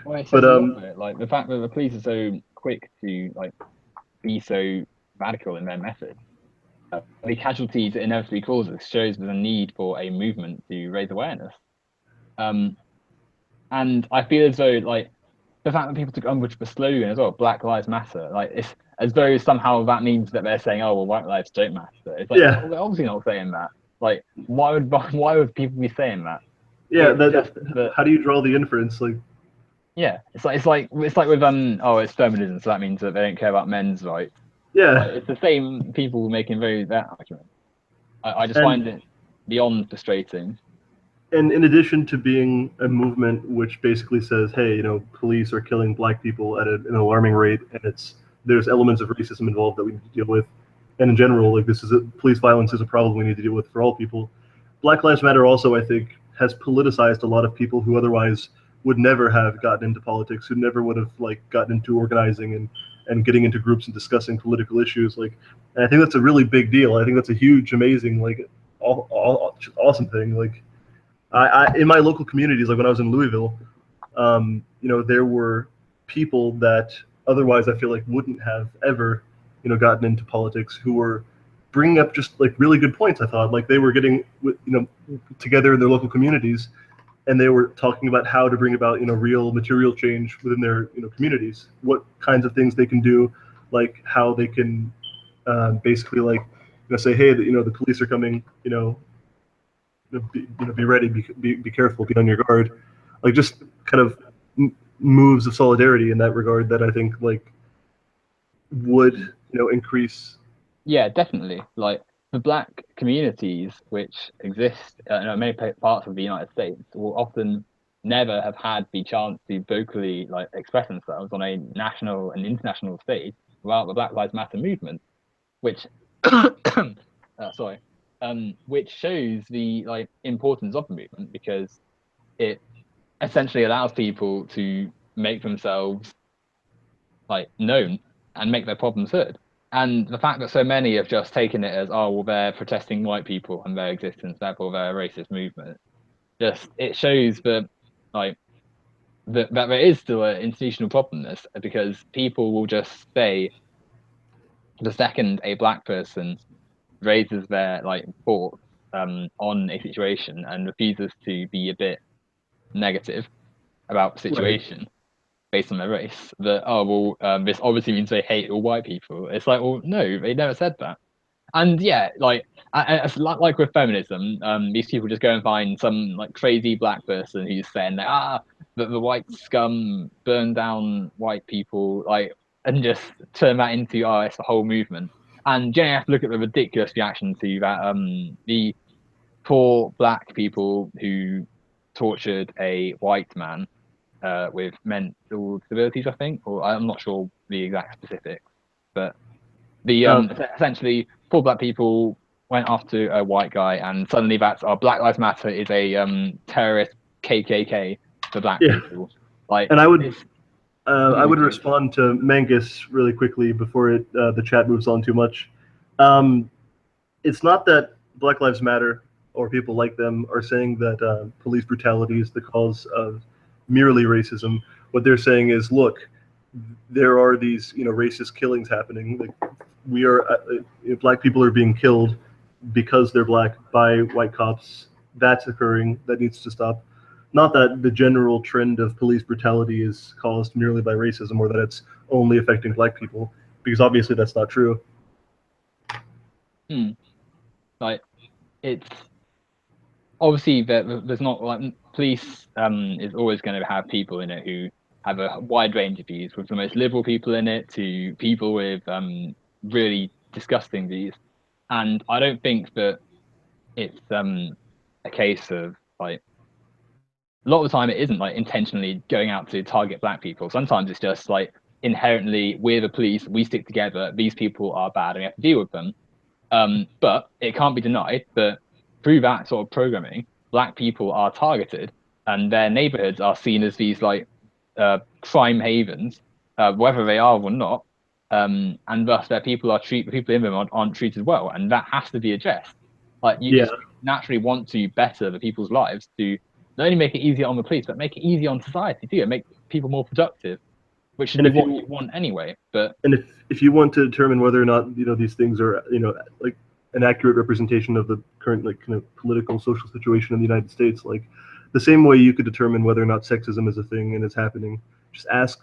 Well, it says But a lot of it. Like the fact that the police are so quick to like be so radical in their method. The casualties it inevitably causes shows the need for a movement to raise awareness. And I feel as though like the fact that people took umbrage with the slogan as well, Black Lives Matter, like it's as though somehow that means that they're saying, oh well, white lives don't matter. It's like, yeah, well, they're obviously not saying that. Like, why would people be saying that? yeah. How do you draw the inference? Like, yeah, it's like with oh, it's feminism, so that means that they don't care about men's rights. yeah, Like, it's the same people making that argument. I just and find it beyond frustrating. and in addition to being a movement which basically says, hey, police are killing black people at an alarming rate, and there's elements of racism involved that we need to deal with, and in general, like police violence is a problem we need to deal with for all people. Black Lives Matter also, I think, has politicized a lot of people who otherwise would never have gotten into politics, who never would have like gotten into organizing and getting into groups and discussing political issues. Like, and I think that's a really big deal. I think that's a huge, amazing, like, awesome thing. Like, I in my local communities, like when I was in Louisville, there were people that otherwise I feel like wouldn't have ever, gotten into politics, who were bringing up just like really good points. I thought like they were getting, together in their local communities, and they were talking about how to bring about, real material change within their, communities, what kinds of things they can do, like how they can basically like, say, hey, the police are coming, be ready, be careful, be on your guard, like just kind of moves of solidarity in that regard that I think like would increase. Yeah, definitely. Like the black communities which exist in many parts of the United States will often never have had the chance to vocally like express themselves on a national and international stage without the Black Lives Matter movement, which sorry, which shows the like importance of the movement, because it essentially allows people to make themselves like known and make their problems heard. And the fact that so many have just taken it as, oh well, they're protesting white people and their existence, therefore they're a racist movement, just it shows that like that there is still an institutional problem in this, because people will just say the second a black person raises their like thoughts on a situation and refuses to be a bit negative about the situation, right, based on their race, that oh well, this obviously means they hate all white people. It's like, well, no, they never said that. And yeah, like like with feminism, these people just go and find some like crazy black person who's saying that that the white scum burn down white people, like, and just turn that into it's the whole movement. And generally, have to look at the ridiculous reaction to that. The poor black people who tortured a white man with mental disabilities, I think, or I'm not sure the exact specifics, but the essentially poor black people went after a white guy, and suddenly that's Black Lives Matter is a terrorist KKK for black people. Like, and I would respond to Mangus really quickly before the chat moves on too much. It's not that Black Lives Matter or people like them are saying that police brutality is the cause of merely racism. What they're saying is, look, there are these racist killings happening. Like we are, black people are being killed because they're black by white cops. That's occurring. That needs to stop. Not that the general trend of police brutality is caused merely by racism, or that it's only affecting black people, because obviously that's not true. Like, it's obviously there's not like police is always going to have people in it who have a wide range of views, with the most liberal people in it to people with really disgusting views. And I don't think that it's a case of like, a lot of the time it isn't like intentionally going out to target black people. Sometimes it's just like inherently, we're the police, we stick together, these people are bad and we have to deal with them. But it can't be denied that through that sort of programming, black people are targeted and their neighborhoods are seen as these like crime havens, whether they are or not. And thus their people in them aren't treated well, and that has to be addressed. Like you naturally want to better the people's lives to not only make it easier on the police, but make it easier on society too, and make people more productive, which is what you want anyway. But if you want to determine whether or not these things are like an accurate representation of the current like kind of political social situation in the United States, like the same way you could determine whether or not sexism is a thing and it's happening, just ask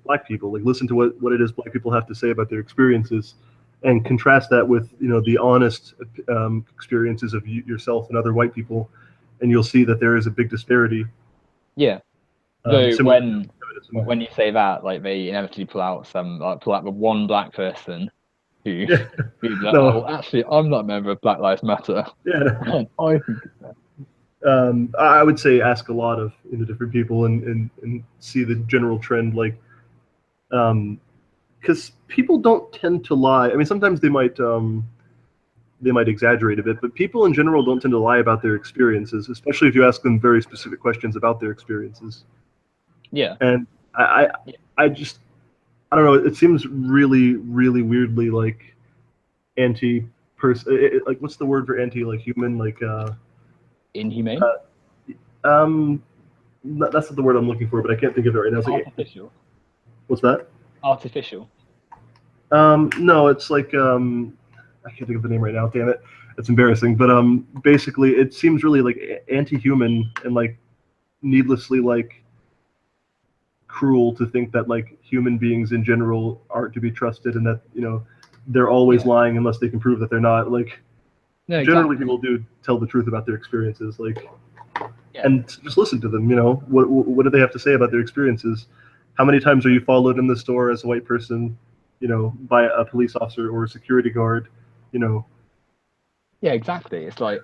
black people, like listen to what it is black people have to say about their experiences, and contrast that with the honest experiences of yourself and other white people, and you'll see that there is a big disparity. Yeah. So when you say that, like they inevitably pull out the one black person who's like, oh, actually, I'm not a member of Black Lives Matter. Yeah. I think it's that. I would say ask a lot of different people and see the general trend, like because people don't tend to lie. I mean, sometimes they might exaggerate a bit, but people in general don't tend to lie about their experiences, especially if you ask them very specific questions about their experiences. Yeah. And I don't know. It seems really, really weirdly like anti-person. Like, what's the word for anti? Like human? Like inhumane. That's not the word I'm looking for, but I can't think of it right now. It's artificial. What's that? Artificial. No, it's like I can't think of the name right now. Damn it, it's embarrassing. But basically, it seems really like anti-human and like needlessly like cruel to think that like human beings in general aren't to be trusted, and that they're always lying unless they can prove that they're not. Like generally, people do tell the truth about their experiences, like, and just listen to them. What do they have to say about their experiences? How many times are you followed in the store as a white person, by a police officer or a security guard? Yeah, exactly. It's like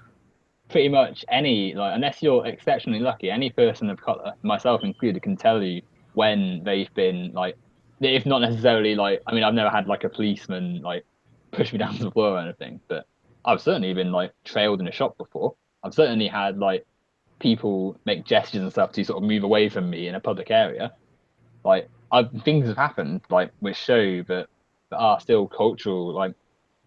pretty much any, like, unless you're exceptionally lucky, any person of color, myself included, can tell you when they've been like, if not necessarily like, I mean, I've never had like a policeman like push me down to the floor or anything, but I've certainly been like trailed in a shop before. I've certainly had like people make gestures and stuff to sort of move away from me in a public area. Like things have happened like which show that there are still cultural like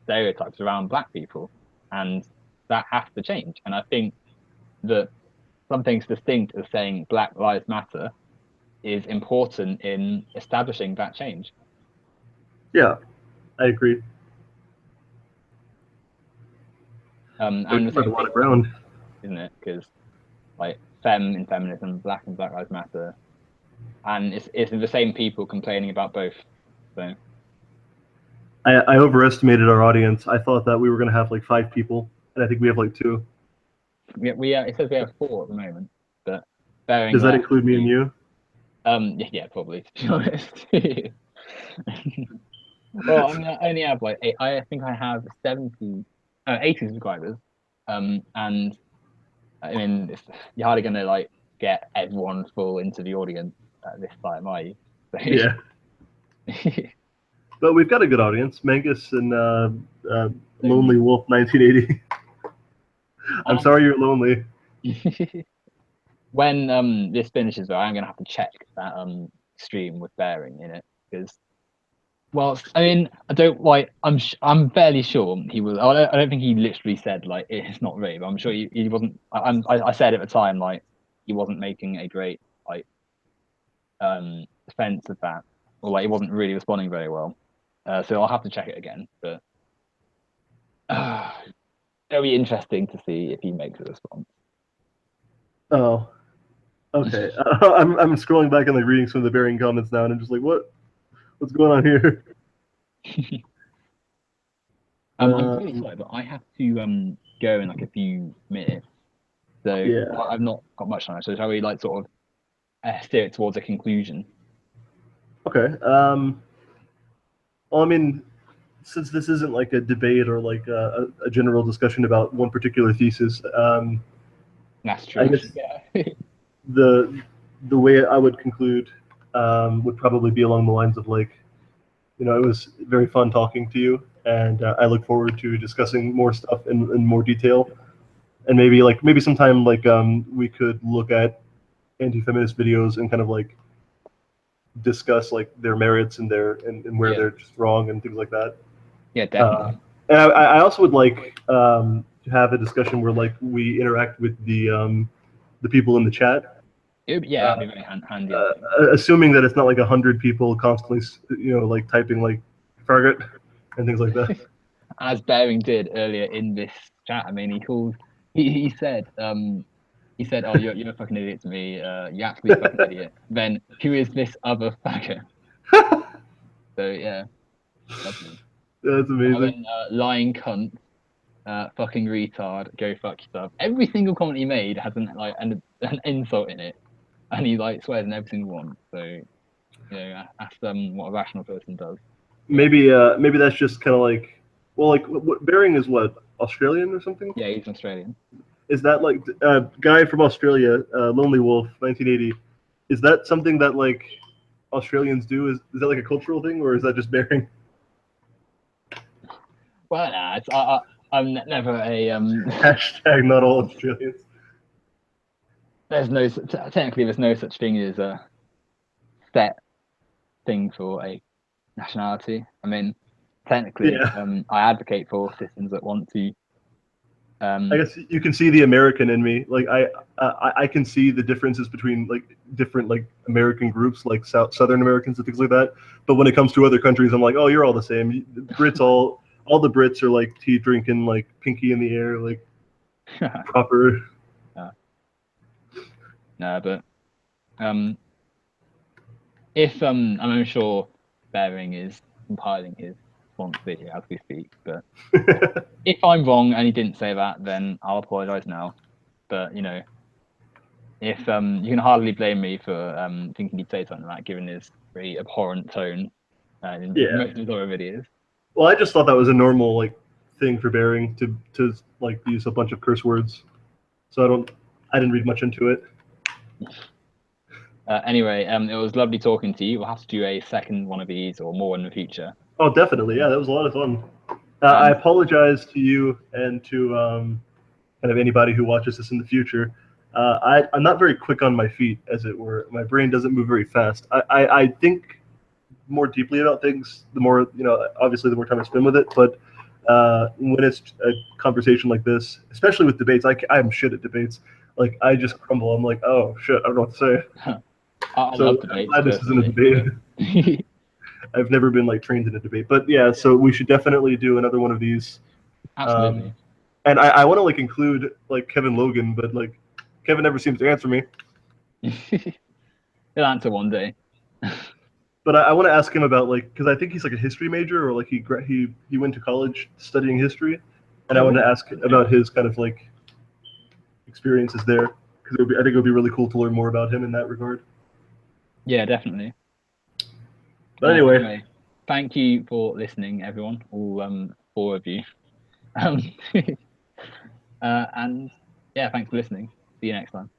stereotypes around black people, and that has to change. And I think that something as distinct as saying Black Lives Matter is important in establishing that change. Yeah, I agree. And a lot of ground, isn't it? Because like fem in feminism, black and Black Lives Matter, and it's the same people complaining about both. So I overestimated our audience. I thought that we were going to have like 5 people, and I think we have like 2. We it says we have 4 at the moment, but does that include me and you? Yeah, probably, to be honest. Well, I mean, I only have like 8. I think I have 80 subscribers. And I mean, you're hardly gonna like get everyone full into the audience at this time, are you? So, yeah. But we've got a good audience. Mangus and Lonely Wolf 1980. I'm sorry you're lonely. When this finishes, though, I'm gonna have to check that stream with Bearing in it, because Well, I mean, I don't like. I'm fairly sure he was. I don't think he literally said like it's not rape. I'm sure he wasn't. I said at the time like he wasn't making a great like defense of that, or like he wasn't really responding very well. So I'll have to check it again. But it'll be interesting to see if he makes a response. Oh, okay. I'm scrolling back and like reading some of the Bearing comments now, and I'm just like, what's going on here? I'm really sorry, but I have to go in like a few minutes. So Yeah. I've not got much time. So shall we like sort of steer it towards a conclusion? Okay. Well, I mean, since this isn't like a debate or like a general discussion about one particular thesis, That's true. I guess Yeah. the way I would conclude would probably be along the lines of like, it was very fun talking to you, and I look forward to discussing more stuff in more detail, and maybe sometime like we could look at anti-feminist videos and kind of like discuss like their merits and and where Yeah. they're just wrong and things like that. Yeah, definitely. And I also would like to have a discussion where like we interact with the people in the chat. That'd be very handy. Assuming that it's not like 100 people constantly, like typing like target and things like that. As Bearing did earlier in this chat. I mean, he said, "Oh, you're a fucking idiot to me. You absolute fucking idiot." Then who is this other faggot? So yeah, lovely. That's amazing. And then lying cunt, fucking retard, go fuck yourself. Every single comment he made has an insult in it, and he like swears in every single one. So that's what a rational person does. Maybe that's just kind of like, well, like what Bering is what, Australian or something? Yeah, he's Australian. Is that like guy from Australia, Lonely Wolf, 1980? Is that something that like Australians do? Is that like a cultural thing, or is that just Bering? Well, I'm never a Hashtag not all Australians. Technically there's no such thing as a set thing for a nationality. I mean, technically, Yeah. I advocate for citizens that want to. I guess you can see the American in me. Like I can see the differences between like different like American groups, like Southern Americans and things like that. But when it comes to other countries, I'm like, oh, you're all the same. Brits all the Brits are like tea drinking, like pinky in the air, like proper. No, but if I'm sure Bering is compiling his response video as we speak, but if I'm wrong and he didn't say that, then I'll apologise now. But if you can hardly blame me for thinking he'd say something like that, given his pretty abhorrent tone in most of his other videos. Well, I just thought that was a normal like thing for Bering to like use a bunch of curse words. So I didn't read much into it. Anyway, it was lovely talking to you. We'll have to do a second one of these or more in the future. Oh, definitely. Yeah, that was a lot of fun. I apologize to you and to kind of anybody who watches this in the future. I'm not very quick on my feet, as it were. My brain doesn't move very fast. I think more deeply about things, the more, obviously the more time I spend with it. But when it's a conversation like this, especially with debates, I'm shit at debates. Like, I just crumble. I'm like, oh, shit, I don't know what to say. I love debates. I'm glad this isn't a debate. I've never been like trained in a debate, but yeah, so we should definitely do another one of these. Absolutely. And I want to like include like Kevin Logan, but like Kevin never seems to answer me. He'll answer one day. But I want to ask him about like, because I think he's like a history major, or like he went to college studying history, and I want to ask about his kind of like experiences there, because I think it would be really cool to learn more about him in that regard. Yeah, definitely. But anyway, thank you for listening, everyone, all 4 of you. And yeah, thanks for listening. See you next time.